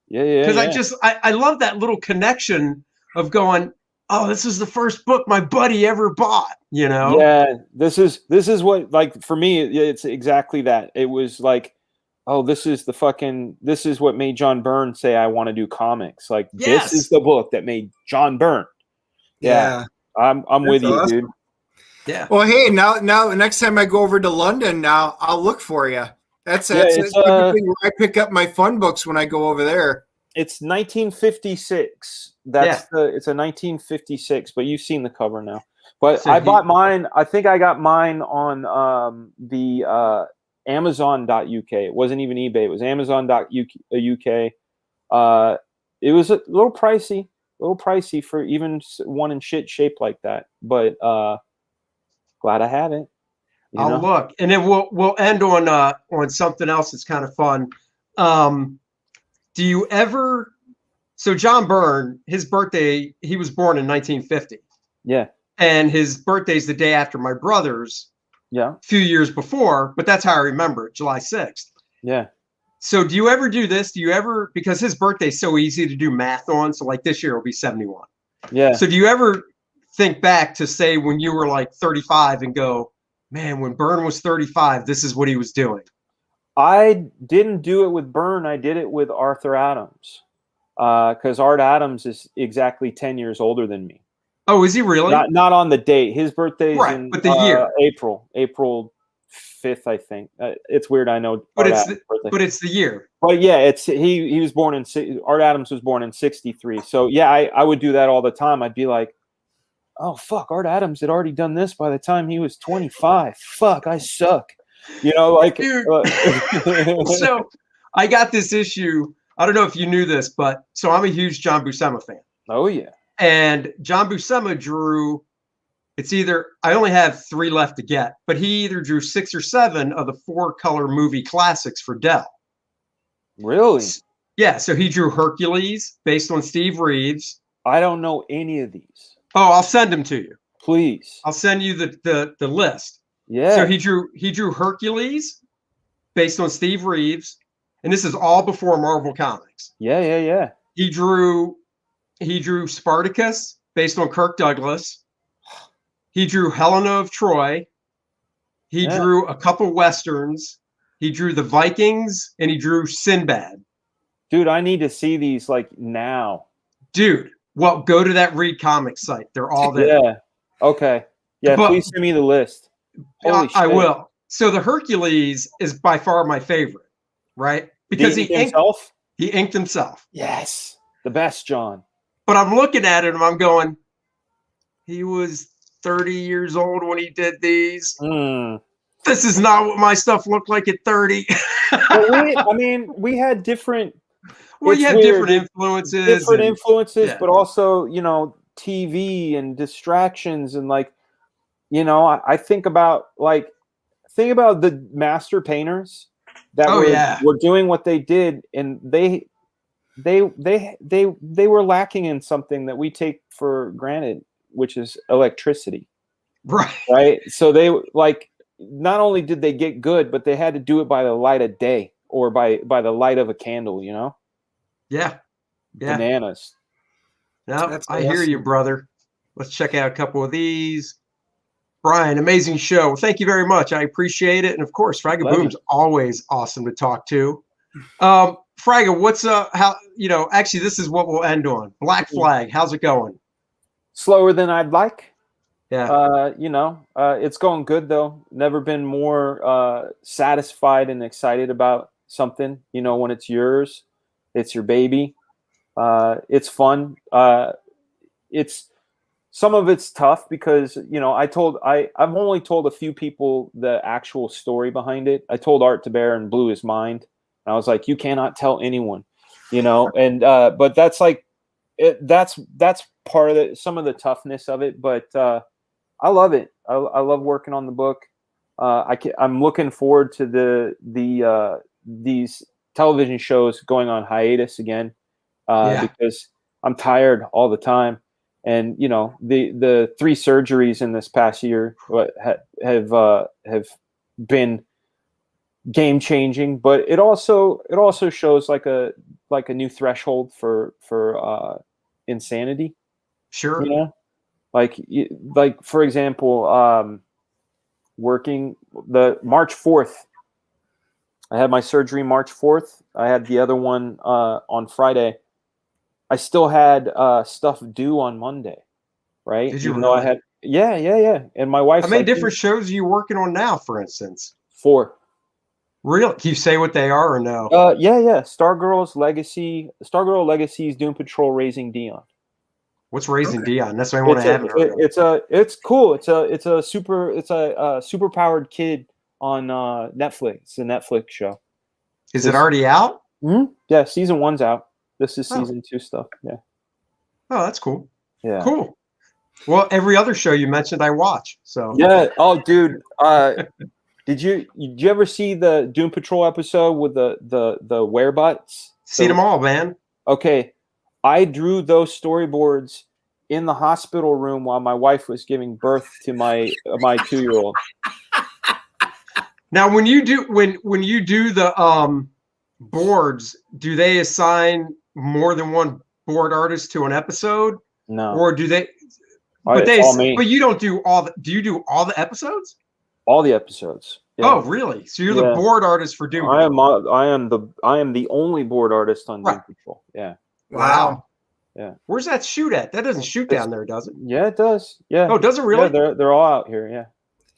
Yeah. Because I love that little connection of going, oh, this is the first book my buddy ever bought, Yeah, this is what, like, for me, it's exactly that. It was like, oh, this is what made John Byrne say, I want to do comics. Like, This is the book that made John Byrne. Yeah. I'm with you, dude. Yeah. Well, hey, now next time I go over to London, now I'll look for you. That's typically where I pick up my fun books when I go over there. It's 1956. It's a 1956, but you've seen the cover now. But so I bought mine. I think I got mine on the Amazon.uk. It wasn't even eBay. It was Amazon.uk. It was a little pricey. little pricey for even one in shit shape like that. But glad I have it. I'll look, and then we'll end on something else that's kind of fun. Do you ever? So John Byrne, his birthday, he was born in 1950. Yeah. And his birthday's the day after my brother's. Yeah. A few years before, but that's how I remember it, July 6th. Yeah. So do you ever do this? Do you ever, because his birthday's so easy to do math on, so like this year will be 71. Yeah. So do you ever think back to say when you were like 35 and go, man, when Byrne was 35, this is what he was doing? I didn't do it with Byrne. I did it with Arthur Adams. Because Art Adams is exactly 10 years older than me. Oh, is he really? Not on the date. His birthday is right, in but the year. April 5th, I think. It's weird, I know. But it's the year. But yeah, it's he was born in Art Adams was born in 63. So yeah, I would do that all the time. I'd be like, oh fuck, Art Adams had already done this by the time he was 25. Fuck, I suck. You know, like. So I got this issue. I don't know if you knew this, but so I'm a huge John Buscema fan. Oh yeah. And John Buscema drew, it's either, I only have 3 left to get, but he either drew 6 or 7 of the 4-color movie classics for Dell. Really? Yeah, so he drew Hercules based on Steve Reeves. I don't know any of these. Oh, I'll send them to you. Please. I'll send you the list. Yeah. So he drew Hercules based on Steve Reeves, and this is all before Marvel Comics. Yeah. He drew Spartacus based on Kirk Douglas. He drew Helena of Troy. He drew a couple Westerns. He drew the Vikings, and he drew Sinbad. Dude, I need to see these like now. Dude, well, go to that Read Comics site. They're all there. Yeah. Okay. Yeah, please send me the list. Holy shit. I will. So the Hercules is by far my favorite, right? Because he inked himself. Yes. The best, John. But I'm looking at it and I'm going, he was 30 years old when he did these. This is not what my stuff looked like at 30. We had different. Well, you have different influences. But also, TV and distractions and like, I think about the master painters that were doing what they did, and they were lacking in something that we take for granted, which is electricity. Right. So they not only did they get good, but they had to do it by the light of day or by the light of a candle, Yeah. Bananas. No, I hear you, brother. Let's check out a couple of these. Brian, amazing show. Thank you very much. I appreciate it. And of course, FragaBoom's always awesome to talk to. Fraga, what's actually this is what we'll end on. Black Flag, how's it going? Slower than I'd like. Yeah. It's going good though. Never been more satisfied and excited about something, when it's yours, it's your baby. It's fun. Some of it's tough because, I've only told a few people the actual story behind it. I told Art to Bear and blew his mind. And I was like, you cannot tell anyone, and, but that's that's part of it, some of the toughness of it, but, I love it. I love working on the book. I'm looking forward to these television shows going on hiatus again, because I'm tired all the time. And the 3 surgeries in this past year have been game changing, but it also shows like a new threshold for insanity. Sure. Like for example, working the March 4th. I had my surgery March 4th. I had the other one on Friday. I still had stuff due on Monday, right? Did you Even really? though I had, yeah. And my wife. How many different shows are you working on now, for instance? 4. Really? Can you say what they are or no? Yeah. Stargirl Legacy's Doom Patrol Raising Dion. What's Raising Dion? That's what I want to have. It's cool. It's a super powered kid on Netflix. It's a Netflix show. Is it already out? Mm-hmm. Yeah, season 1's out. This is season 2 stuff. Yeah. Oh, that's cool. Yeah. Cool. Well, every other show you mentioned, I watch. So Yeah. Oh, dude. Did you ever see the Doom Patrol episode with the werebutts? seen them all, man. Okay, I drew those storyboards in the hospital room while my wife was giving birth to my 2-year-old. Now, when you do the boards, do they assign more than one board artist to an episode? No. Or do they? But you don't do all the. Do you do all the episodes? All the episodes. Yeah. Oh, really? So you're the board artist for Doom Patrol. I am the only board artist on Doom Patrol. Yeah. Wow. Yeah. Where's that shoot at? That doesn't shoot down there, does it? Yeah, it does. Yeah. Oh, does it really? Yeah, they're all out here. Yeah.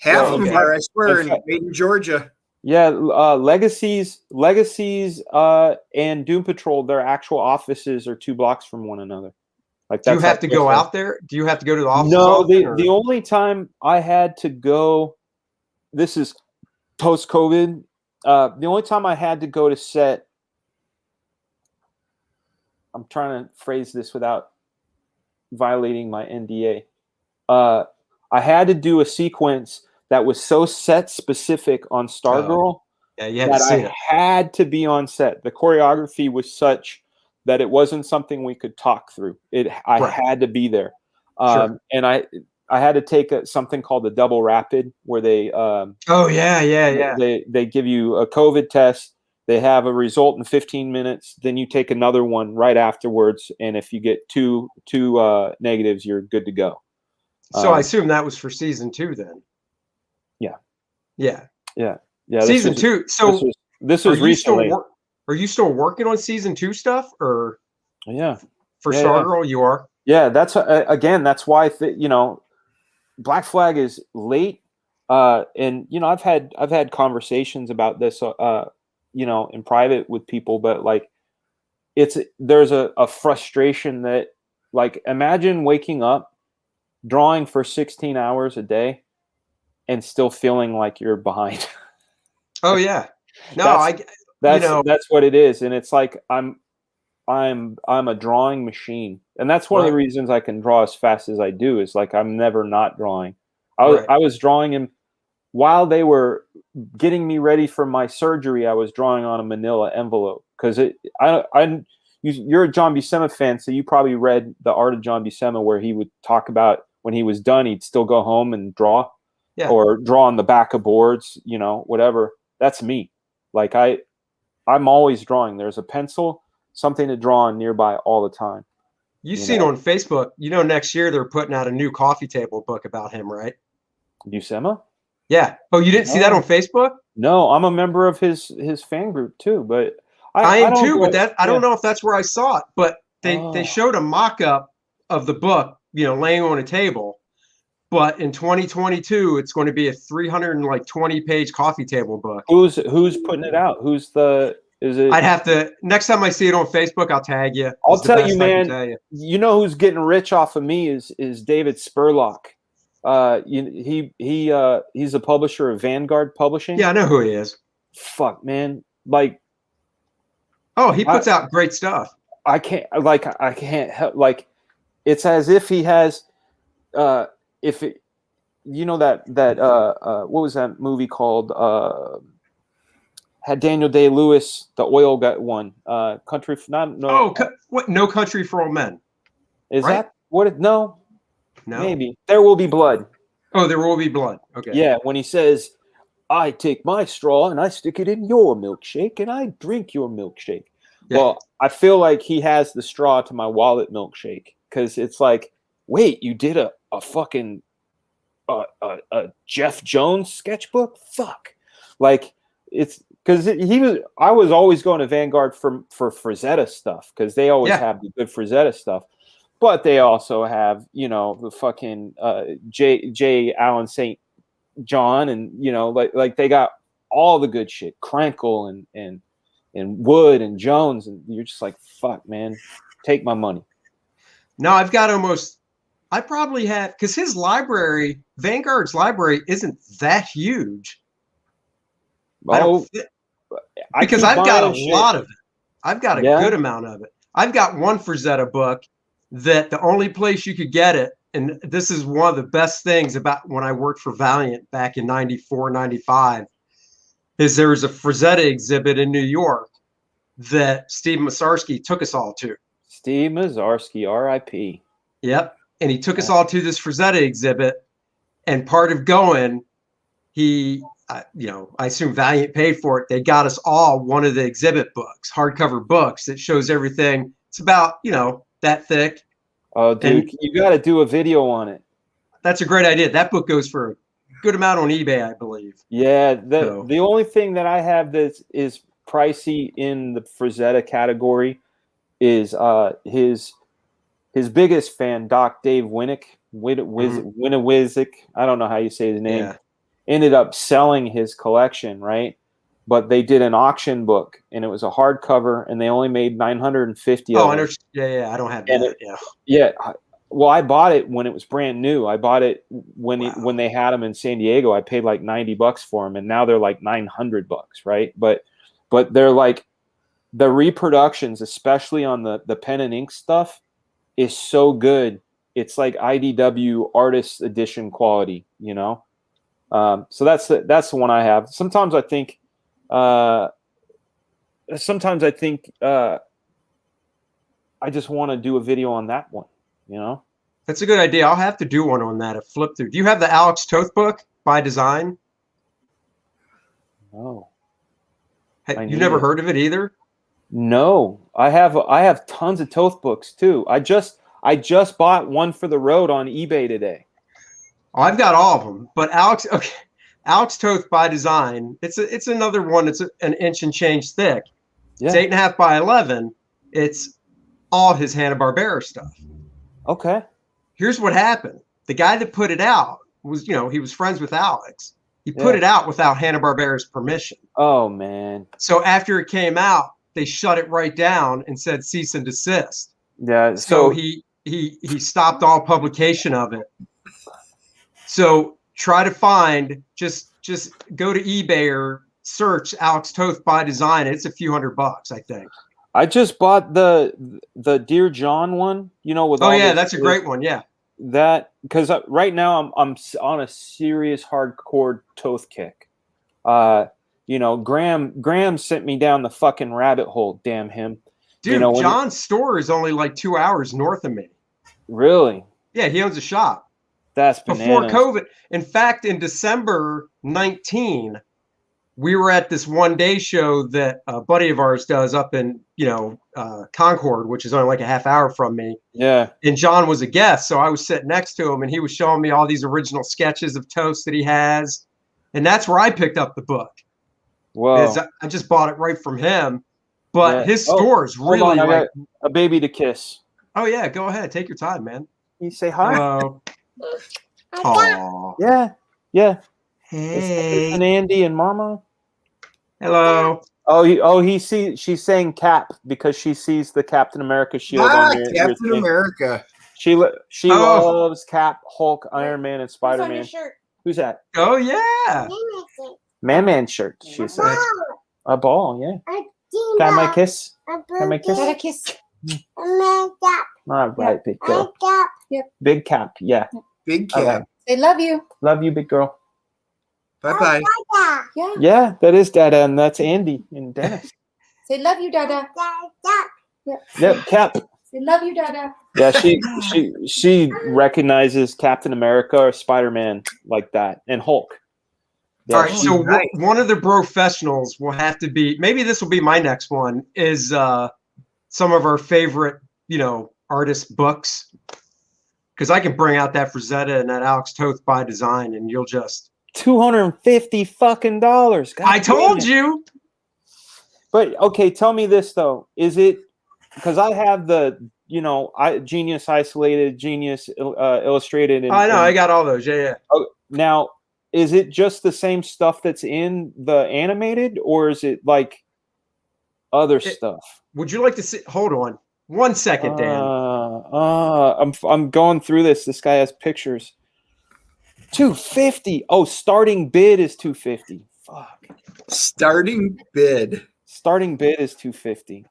Half of them are, I swear, made in Georgia. Yeah, Legacies, and Doom Patrol, their actual offices are 2 blocks from one another. Like, do you have to go out there? Do you have to go to the office? No, the only time I had to go, this is post-COVID. The only time I had to go to set, I'm trying to phrase this without violating my NDA. I had to do a sequence that was so set specific on Stargirl that I had to be on set. The choreography was such that it wasn't something we could talk through. I had to be there. And I had to take something called the double rapid, where they they give you a COVID test. They have a result in 15 minutes. Then you take another one right afterwards, and if you get two negatives, you're good to go. So I assume that was for season 2 then. Yeah. Season 2. So this was recently. Are you still working on season 2 stuff, or for Stargirl you are? Yeah, that's again. That's why Black Flag is late, and I've had conversations about this, in private with people, but like, there's a frustration that, like, imagine waking up, drawing for 16 hours a day, and still feeling like you're behind. Oh yeah, no, that's what it is, and it's like I'm a drawing machine, and that's one of the reasons I can draw as fast as I do. Is like I'm never not drawing. I was drawing him while they were getting me ready for my surgery. I was drawing on a manila envelope because you're a John Buscema fan, so you probably read The Art of John Buscema, where he would talk about when he was done, he'd still go home and draw, or draw on the back of boards, whatever. That's me. Like I'm always drawing. There's a pencil, something to draw on nearby all the time. You've seen on Facebook, next year they're putting out a new coffee table book about him, right? Buscema? Yeah. Oh, you didn't see that on Facebook? No, I'm a member of his fan group too, but I am too, but I don't know if that's where I saw it, but they showed a mock-up of the book, laying on a table. But in 2022, it's going to be a 320-page coffee table book. Who's putting it out? Is it? I'd have to, next time I see it on Facebook, I'll tag you. I'll tell you, man. You know who's getting rich off of me is David Spurlock. He's a publisher of Vanguard Publishing. Yeah, I know who he is. Fuck, man. Like, he puts out great stuff. I can't help. Like, it's as if he has. If it, what was that movie called? Had Daniel Day-Lewis, the oil guy one. Country. No Country for Old Men. Is that what it? No. Maybe There Will Be Blood. Oh, There Will Be Blood. Okay. Yeah, when he says, "I take my straw and I stick it in your milkshake and I drink your milkshake." Yeah. Well, I feel like he has the straw to my wallet milkshake, because it's like, wait, you did a fucking a Jeff Jones sketchbook? Fuck. Like, it's because I was always going to Vanguard for Frazetta stuff, because they always have the good Frazetta stuff. But they also have, the fucking J. Allen St. John, and like they got all the good shit, Crankle and Wood and Jones, and you're just like, fuck, man, take my money. No, I probably have, because his library, Vanguard's library, isn't that huge. Because I've got a lot of it. I've got a good amount of it. I've got one Frazetta book that the only place you could get it, and this is one of the best things about when I worked for Valiant back in 94, 95, is there was a Frazetta exhibit in New York that Steve Masarski took us all to. Steve Masarski, R.I.P. Yep. And he took us all to this Frazetta exhibit. And part of going, I assume Valiant paid for it. They got us all one of the exhibit books, hardcover books that shows everything. It's about, that thick. Oh, dude, you got to do a video on it. That's a great idea. That book goes for a good amount on eBay, I believe. Yeah. The only thing that I have that is pricey in the Frazetta category is his biggest fan, Doc Dave Winnick, Winnewizik, I don't know how you say his name, ended up selling his collection, right? But they did an auction book, and it was a hardcover, and they only made 950 of them. Yeah, I don't have that. Well, I bought it when it was brand new. I bought it when they had them in San Diego. I paid like $90 for them, and now they're like $900, right? But they're like, the reproductions, especially on the pen and ink stuff, is so good. It's like IDW artist edition quality, So that's the one I have. Sometimes I think I just want to do a video on that one, That's a good idea. I'll have to do one on that. A flip through. Do you have the Alex Toth book by design? No. You never heard of it either? No, I have tons of Toth books too. I just bought one for the road on eBay today. Oh, I've got all of them, but Alex Toth by design. It's another one. It's an inch and change thick. Yeah. It's 8.5 by 11. It's all his Hanna-Barbera stuff. Okay. Here's what happened. The guy that put it out was, he was friends with Alex. He put it out without Hanna-Barbera's permission. Oh man. So after it came out, they shut it right down and said cease and desist. Yeah. So he stopped all publication of it. So try to find, just go to eBay or search Alex Toth by design. It's a few $100, I think. I just bought the Dear John one, with that's a great one. Yeah. That, because right now I'm on a serious hardcore Toth kick. Graham sent me down the fucking rabbit hole. Damn him, dude. John's store is only like 2 hours north of me. Really? Yeah, he owns a shop. That's bananas. Before COVID. In fact, in December 19, we were at this one-day show that a buddy of ours does up in Concord, which is only like a half hour from me. Yeah. And John was a guest, so I was sitting next to him, and he was showing me all these original sketches of Toast that he has, and that's where I picked up the book. Well, I just bought it right from him, but his store is really I got a baby to kiss. Oh yeah, go ahead, take your time, man. Can you say hi? Hello. Aww. Yeah. Hey. And Andy and Mama. Hello. She's saying Cap because she sees the Captain America shield on your Captain America. She loves Cap, Hulk, Iron Man, and Spider-Man. Who's that? Oh yeah. Man shirt, she says. A ball, yeah. Got my kiss? Got my kiss? Got a kiss. All right, big girl. Yep. Big Cap, yeah. Big Cap. They love you. Love you, big girl. Bye-bye. Yeah. Yeah, that is Dada, and that's Andy and Dennis. Say love you, Dada. Yep, Cap. Say love you, Dada. Yeah, she recognizes Captain America or Spider-Man like that, and Hulk. Yeah, all right, so one of the professionals will have to be, maybe this will be my next one, is some of our favorite, artist books. Because I can bring out that Frazetta and that Alex Toth by design, and you'll just $250 fucking dollars. I told you. But okay, tell me this though: is it because I have the Genius Isolated, Genius Illustrated? I know I got all those. Yeah. Oh, now, is it just the same stuff that's in the animated, or is it like other stuff? Would you like to see? Hold on. 1 second, Dan. I'm going through this. This guy has pictures. $250. Oh, starting bid is $250. Fuck. Starting bid. Starting bid is $250.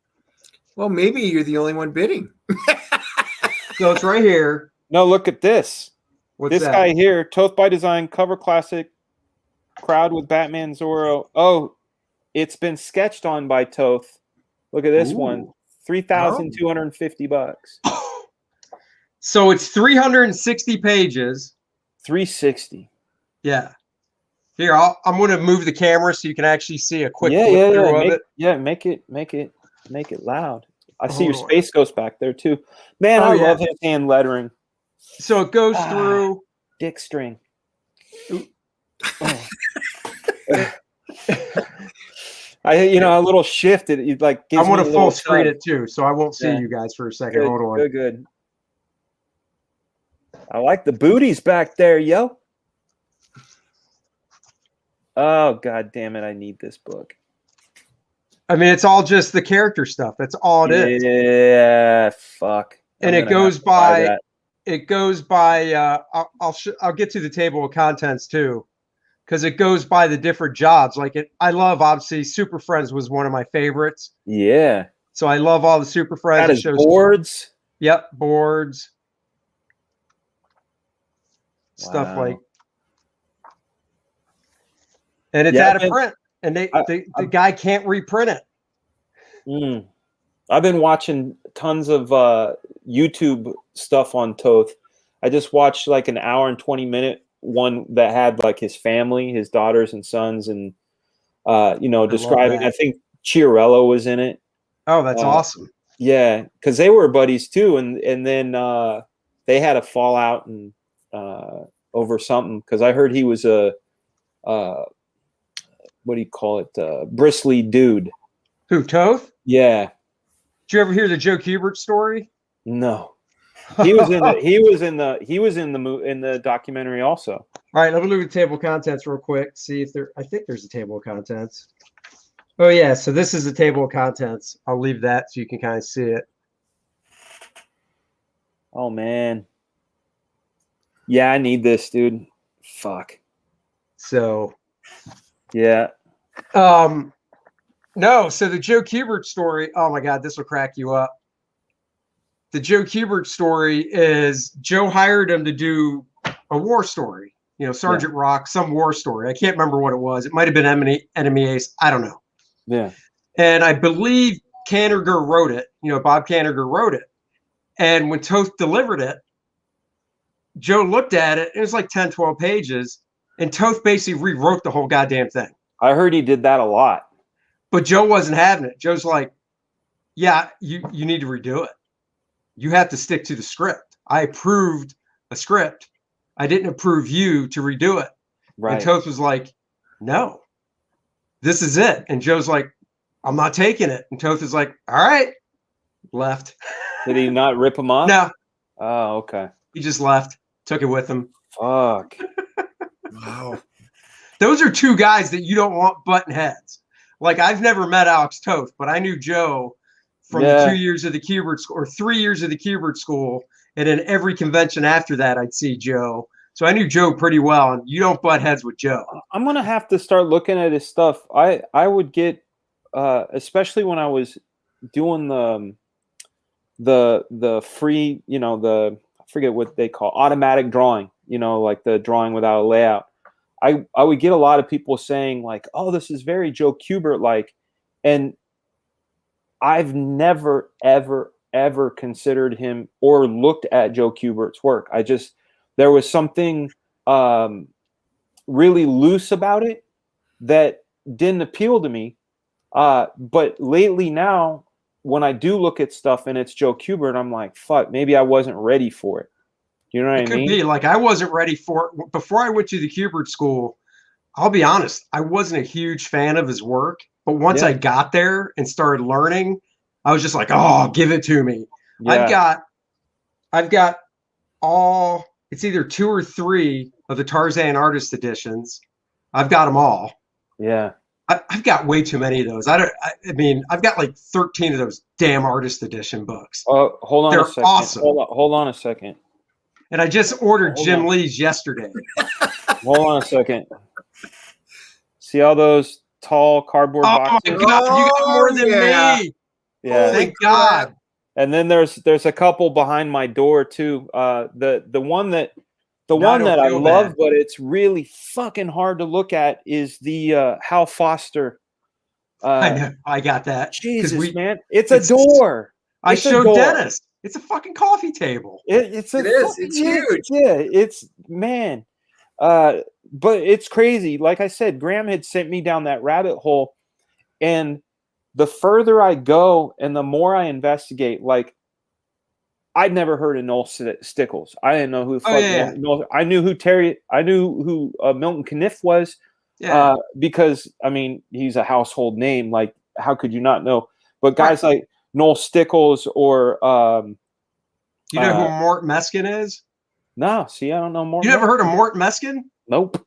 Well, maybe you're the only one bidding. So it's right here. No, look at this. What's This that? guy here, Toth by Design, cover classic, crowd with Batman Zorro. Oh, it's been sketched on by Toth. Look at this one. Ooh. $3,250. So it's 360 pages. 360. Yeah. Here, I'm going to move the camera so you can actually see a quick flip through of it. Yeah, make it loud. I see your Hold on. Space Ghost back there too. Man, Oh, I yeah. love his hand lettering. So it goes through. Dick string. A little shift. It like gives I want me to a full little screen tug. it too, so I won't see Yeah. you guys for a second. Good, Hold on. Good. I like the booties back there, yo. Oh, God damn it. I need this book. I mean, it's all just the character stuff. That's all it is. Yeah, fuck. And I'm it gonna goes have to buy by. that. It goes by. I'll get to the table of contents too, because it goes by the different jobs. Like I love obviously Super Friends was one of my favorites. Yeah. So I love all the Super Friends. That It is shows boards. Yep, boards. Stuff Wow. like. And it's Yeah, out of print, and the guy can't reprint it. I've been watching tons of YouTube stuff on Toth. I just watched like an hour and 20-minute one that had like his family, his daughters and sons, and describing. that. I think Chiarello was in it. Oh, that's awesome. Yeah, because they were buddies too, and then they had a fallout and over something. Because I heard he was a what do you call it? Bristly dude. Who, Toth? Yeah. Did you ever hear the Joe Kubert story? No. He was in the documentary also. All right, let me look at the table of contents real quick. See if I think there's a table of contents. Oh yeah, so this is the table of contents. I'll leave that so you can kind of see it. Oh man. Yeah, I need this, dude. Fuck. So yeah. No, so the Joe Kubert story, oh my God, this will crack you up. The Joe Kubert story is Joe hired him to do a war story, Sergeant Rock, some war story. I can't remember what it was. It might have been Enemy Ace. I don't know. Yeah. And I believe Kanigher wrote it, Bob Kanigher wrote it. And when Toth delivered it, Joe looked at it. It was like 10, 12 pages. And Toth basically rewrote the whole goddamn thing. I heard he did that a lot. But Joe wasn't having it. Joe's like, yeah, you need to redo it. You have to stick to the script. I approved a script. I didn't approve you to redo it. Right. And Toth was like, no, this is it. And Joe's like, I'm not taking it. And Toth is like, all right. Left. Did he not rip him off? No. Oh, okay. He just left. Took it with him. Fuck. Wow. Those are two guys that you don't want button heads. Like, I've never met Alex Toth, but I knew Joe from the 2 years of the Kubert school, or 3 years of the Kubert school. And in every convention after that, I'd see Joe. So I knew Joe pretty well. And you don't butt heads with Joe. I'm going to have to start looking at his stuff. I would get, especially when I was doing the free, I forget what they call automatic drawing, like the drawing without a layout. I would get a lot of people saying like, oh, this is very Joe Kubert like, and I've never, ever, ever considered him or looked at Joe Kubert's work. There was something really loose about it that didn't appeal to me. But lately now, when I do look at stuff and it's Joe Kubert, I'm like, fuck, maybe I wasn't ready for it. You know what I mean? It could be like I wasn't ready for it. Before I went to the Kubert school, I'll be honest, I wasn't a huge fan of his work. But once I got there and started learning, I was just like, oh, give it to me. Yeah. I've got all, it's either 2 or 3 of the Tarzan artist editions. I've got them all. Yeah. I've got way too many of those. I mean, I've got like 13 of those damn artist edition books. Hold on They're a second. Awesome. Hold on a second. And I just ordered Jim Lee's yesterday. Hold on a second. See all those tall cardboard boxes? Oh my God, you got more than me. Yeah. Thank God. And then there's a couple behind my door too. The one that I love, bad. but it's really fucking hard to look at is the Hal Foster. I know. I got that. Jesus, man, it's a door. I It's a showed door. Dennis. It's a fucking coffee table. It's It's huge. Yeah, it's man. But it's crazy. Like I said, Graham had sent me down that rabbit hole, and the further I go and the more I investigate, like I'd never heard of Noel Stickles. I didn't know who the fuck Noel. I knew who Milton Caniff was. Yeah. Because I mean he's a household name. Like how could you not know? But guys like Noel Stickles or do you know who Mort Meskin is? No, see, I don't know Mort. You never heard of Mort Meskin? Nope.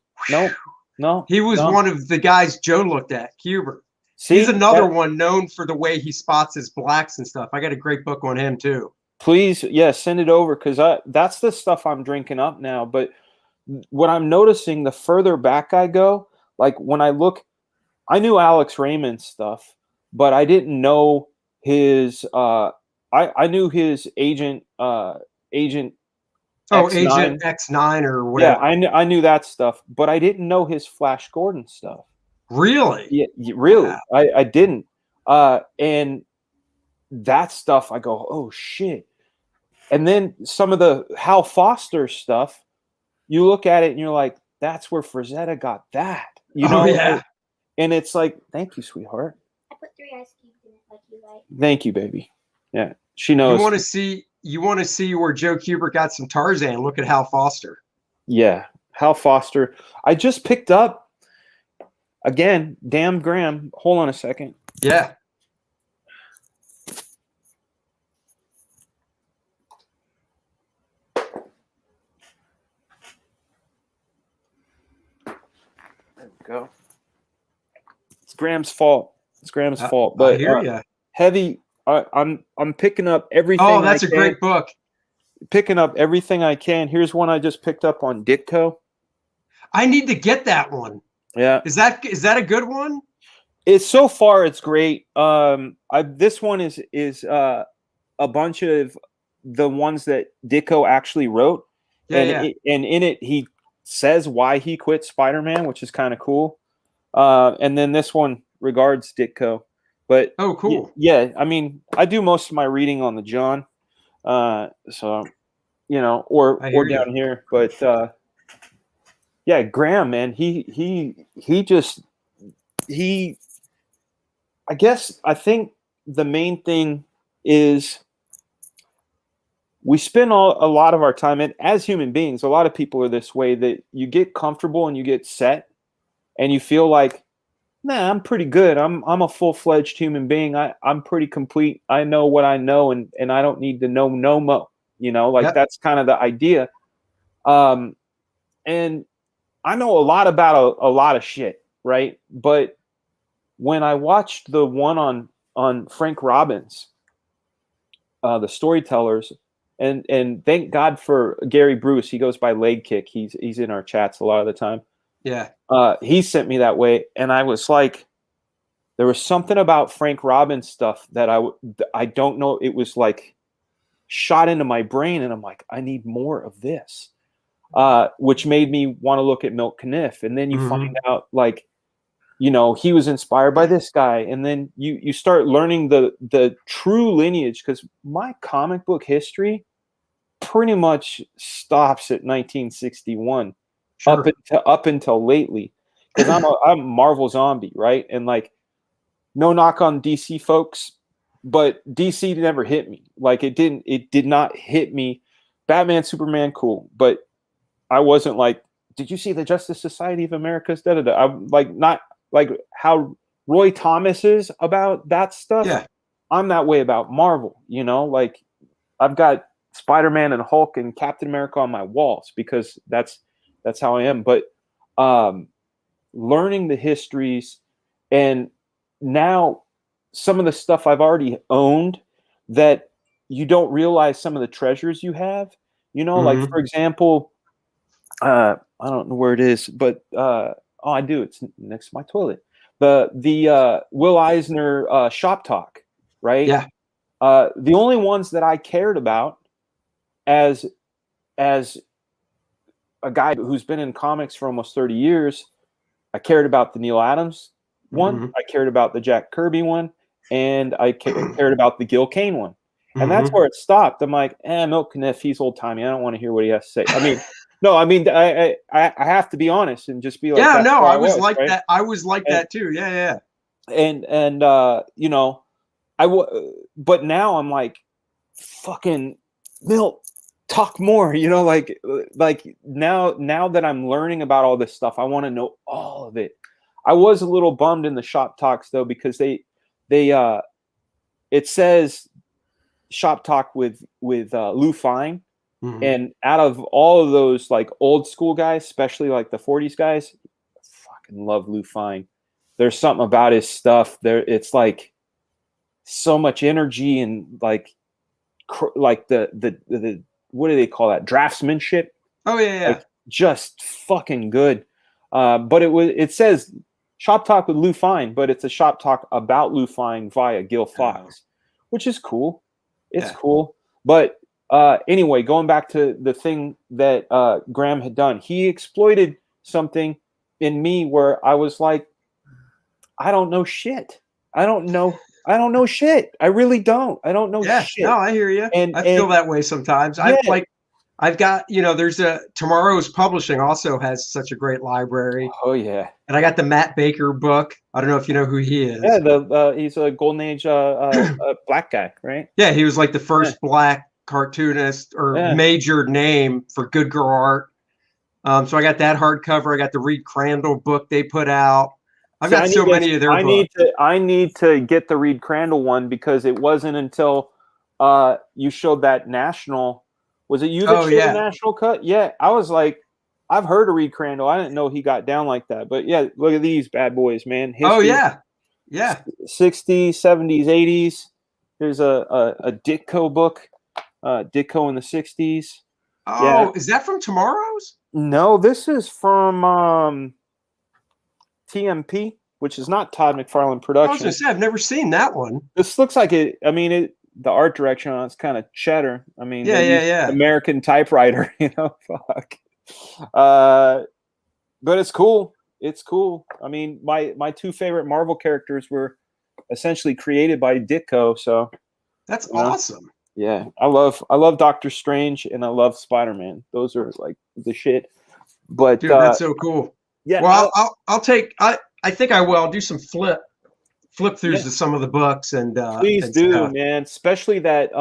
No. He was one of the guys Joe looked at, Hubert. See, he's another one known for the way he spots his blacks and stuff. I got a great book on him too. Please, send it over because that's the stuff I'm drinking up now. But what I'm noticing, the further back I go, like when I look, I knew Alex Raymond's stuff, but I didn't know his. I knew his agent. Agent X9 or whatever. Yeah, I knew that stuff, but I didn't know his Flash Gordon stuff. Really? Yeah, really. Wow. I didn't. And that stuff, I go, oh shit. And then some of the Hal Foster stuff, you look at it and you're like, that's where Frazetta got that. You know? Yeah. And it's like, thank you, sweetheart. I put 3 ice cubes in it like you like. Thank you, baby. Yeah. She knows. You want to see where Joe Kubert got some Tarzan? Look at Hal Foster. Yeah. Hal Foster. I just picked up again, damn Graham. Hold on a second. Yeah. There we go. It's Graham's fault. But I hear you. Heavy. I'm picking up everything. Oh, that's a great book. Picking up everything I can. Here's one I just picked up on Ditko. I need to get that one. Yeah. Is that a good one? It's so far it's great. This one is a bunch of the ones that Ditko actually wrote. And in it he says why he quit Spider-Man, which is kind of cool. And then this one regards Ditko. But oh, cool. Yeah, I mean, I do most of my reading on the John. So or down here. But yeah, Graham, man, I think the main thing is we spend a lot of our time, and as human beings, a lot of people are this way, that you get comfortable and you get set and you feel like, nah, I'm pretty good. I'm a full-fledged human being. I'm pretty complete. I know what I know, and I don't need to know no mo. That's kind of the idea. And I know a lot about a lot of shit, right? But when I watched the one on Frank Robbins, the storytellers, and thank God for Gary Bruce. He goes by Leg Kick. He's in our chats a lot of the time. Yeah. He sent me that way, and I was like, there was something about Frank Robbins stuff that I don't know. It was like shot into my brain, and I'm like, I need more of this, which made me want to look at Milt Caniff. And then you find out, like, he was inspired by this guy, and then you start learning the true lineage, because my comic book history pretty much stops at 1961. Sure. Up until lately, because I'm Marvel zombie, right? And like, no knock on DC folks, but DC never hit me. Like it did not hit me. Batman, Superman, cool, but I wasn't like, did you see the Justice Society of America's? I'm like, not like how Roy Thomas is about that stuff. Yeah, I'm that way about Marvel. Like I've got Spider-Man and Hulk and Captain America on my walls because that's how I am. But learning the histories, and now some of the stuff I've already owned that you don't realize some of the treasures you have, like for example, I don't know where it is, but I do. It's next to my toilet. The Will Eisner Shop Talk, right? Yeah. The only ones that I cared about as a guy who's been in comics for almost 30 years, I cared about the Neil Adams one, I cared about the Jack Kirby one, and I cared about the Gil Kane one. And that's where it stopped. I'm like, Milt Kniff, he's old timey. I don't want to hear what he has to say. I mean, no, I mean, I have to be honest and just be like, yeah, no, I was like that. I was like that too. Yeah, yeah. And you know, but now I'm like, fucking Milt, talk more. You know, like now that I'm learning about all this stuff, I want to know all of it. I was a little bummed in the shop talks though, because it says shop talk with Lou Fine, and out of all of those like old school guys, especially like the 40s guys, I fucking love Lou Fine. There's something about his stuff there. It's like so much energy and like the what do they call that? Draftsmanship. Oh yeah. Like, just fucking good. But it says shop talk with Lou Fine, but it's a shop talk about Lou Fine via Gil Fox, which is cool. It's cool. But anyway, going back to the thing that Graham had done, he exploited something in me where I was like, I don't know shit. I don't know shit. I really don't. I don't know shit. No, I hear you. And I feel that way sometimes. I've got, there's Tomorrow's Publishing also has such a great library. Oh yeah. And I got the Matt Baker book. I don't know if you know who he is. Yeah, he's a Golden Age black guy, right? Yeah, he was like the first black cartoonist or major name for good girl art. So I got that hardcover. I got the Reed Crandall book they put out. I've got so many of their books. I need to get the Reed Crandall one, because it wasn't until you showed that national. Was it you that showed the national cut? Yeah, I was like, I've heard of Reed Crandall. I didn't know he got down like that. But yeah, look at these bad boys, man. History, 60s, 70s, 80s. There's a Ditko book, Ditko in the 60s. Oh, is that from Tomorrow's? No, this is from TMP, which is not Todd McFarlane Productions. I was going to say, I've never seen that one. This looks like it. I mean, the art direction on it's kind of cheddar. I mean, American typewriter, fuck. But it's cool. It's cool. I mean, my two favorite Marvel characters were essentially created by Ditko, so that's awesome. Yeah, I love Doctor Strange and I love Spider-Man. Those are like the shit. But dude, that's so cool. Yeah. Well, I'll take. I think I will. I'll do some flip throughs to some of the books and please do, stuff. Man. Especially that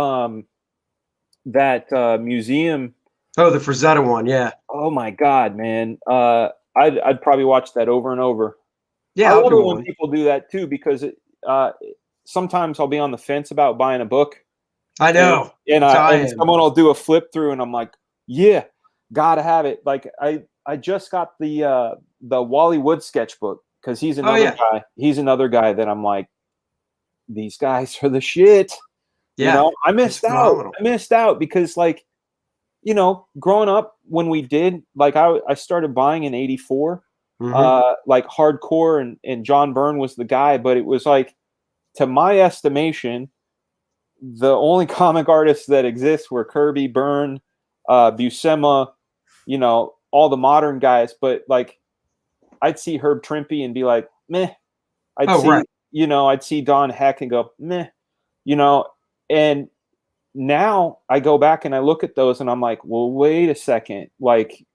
museum. Oh, the Frazetta one, yeah. Oh my god, man. I'd probably watch that over and over. Yeah, I love it when people do that too, because sometimes I'll be on the fence about buying a book. I know. And someone will do a flip through and I'm like, yeah, gotta have it. Like I just got the Wally Wood sketchbook, because he's another guy. He's another guy that I'm like, these guys are the shit. Yeah. I missed out. I missed out because, like, growing up when we did, like, I started buying in '84, like hardcore, and John Byrne was the guy, but it was like, to my estimation, the only comic artists that exist were Kirby, Byrne, Buscema, all the modern guys. But like, I'd see Herb Trimpe and be like, meh. I'd see Don Heck and go, meh, and now I go back and I look at those and I'm like, well, wait a second. Like,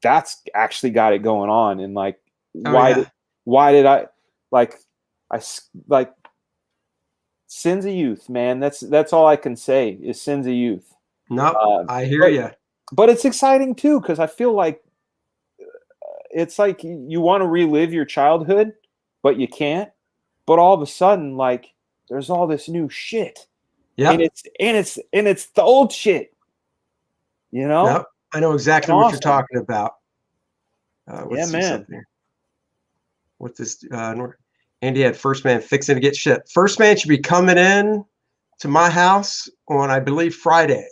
that's actually got it going on. And like, why did I like Sins of Youth, man. That's all I can say is Sins of Youth. No, I hear you. But it's exciting too, because I feel like it's like you want to relive your childhood, but you can't. But all of a sudden, like, there's all this new shit. Yeah. And it's the old shit. Yep. I know exactly what you're talking about. Yeah, man. What this Andy had First Man fixing to get shit. First Man should be coming in to my house on, I believe, Friday.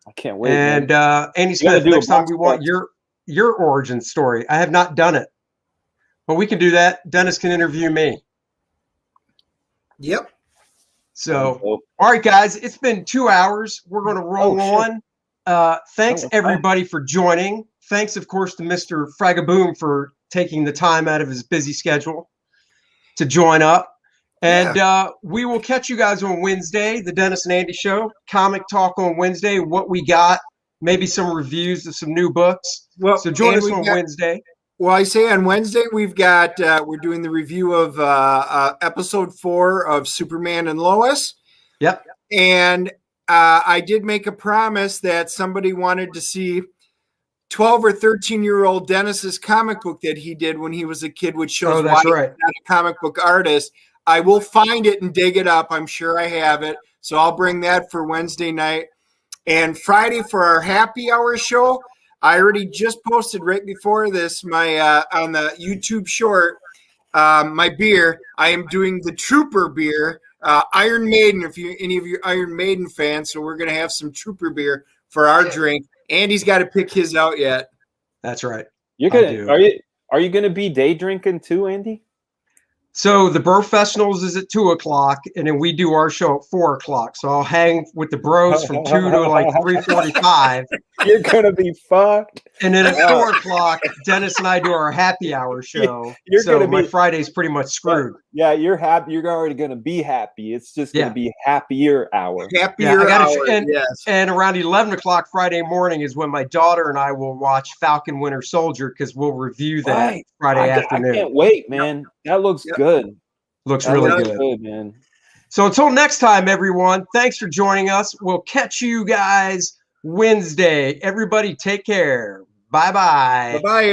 I can't wait. And Andy Smith, next time we want your origin story. I have not done it, but we can do that. Dennis can interview me. Yep. So, Dope. all right, guys, it's been 2 hours. We're going to roll shit. on. Thanks, Oh, everybody, for joining. Thanks, of course, to Mr. FragaBoom for taking the time out of his busy schedule to join up. And we will catch you guys on Wednesday, the Dennis and Andy Show. Comic Talk on Wednesday, what we got, maybe some reviews of some new books. Well, So join and us we on got- Wednesday. Well, I say on Wednesday we've got we're doing the review of episode 4 of Superman and Lois. Yep. And I did make a promise that somebody wanted to see 12 or 13-year-old Dennis's comic book that he did when he was a kid, which shows why that's he's right. not a comic book artist. I will find it and dig it up. I'm sure I have it. So I'll bring that for Wednesday night. And Friday for our happy hour show, I already just posted right before this my on the YouTube short my beer. I am doing the Trooper beer, Iron Maiden. If you any of you Iron Maiden fans, so we're gonna have some Trooper beer for our drink. Andy's got to pick his out yet. That's right. You're gonna are you gonna be day drinking too, Andy? So the Bro Festivals is at 2 o'clock, and then we do our show at 4 o'clock. So I'll hang with the bros from 2 to like 3:45. You're gonna be fucked. And then at 4 o'clock, Dennis and I do our happy hour show. You're so gonna my be- Friday's pretty much screwed. Yeah, you're happy. You're already gonna be happy. It's just gonna Yeah. be happier hour. Happier I gotta- hour. and- Yes. And around 11 o'clock Friday morning is when my daughter and I will watch Falcon Winter Soldier because we'll review that Right. Friday I afternoon. can't wait, man. That looks Yep. good. Looks That really looks good. man. So until next time, everyone, thanks for joining us. We'll catch you guys Wednesday. Everybody take care. Bye-bye. Bye-bye, everybody.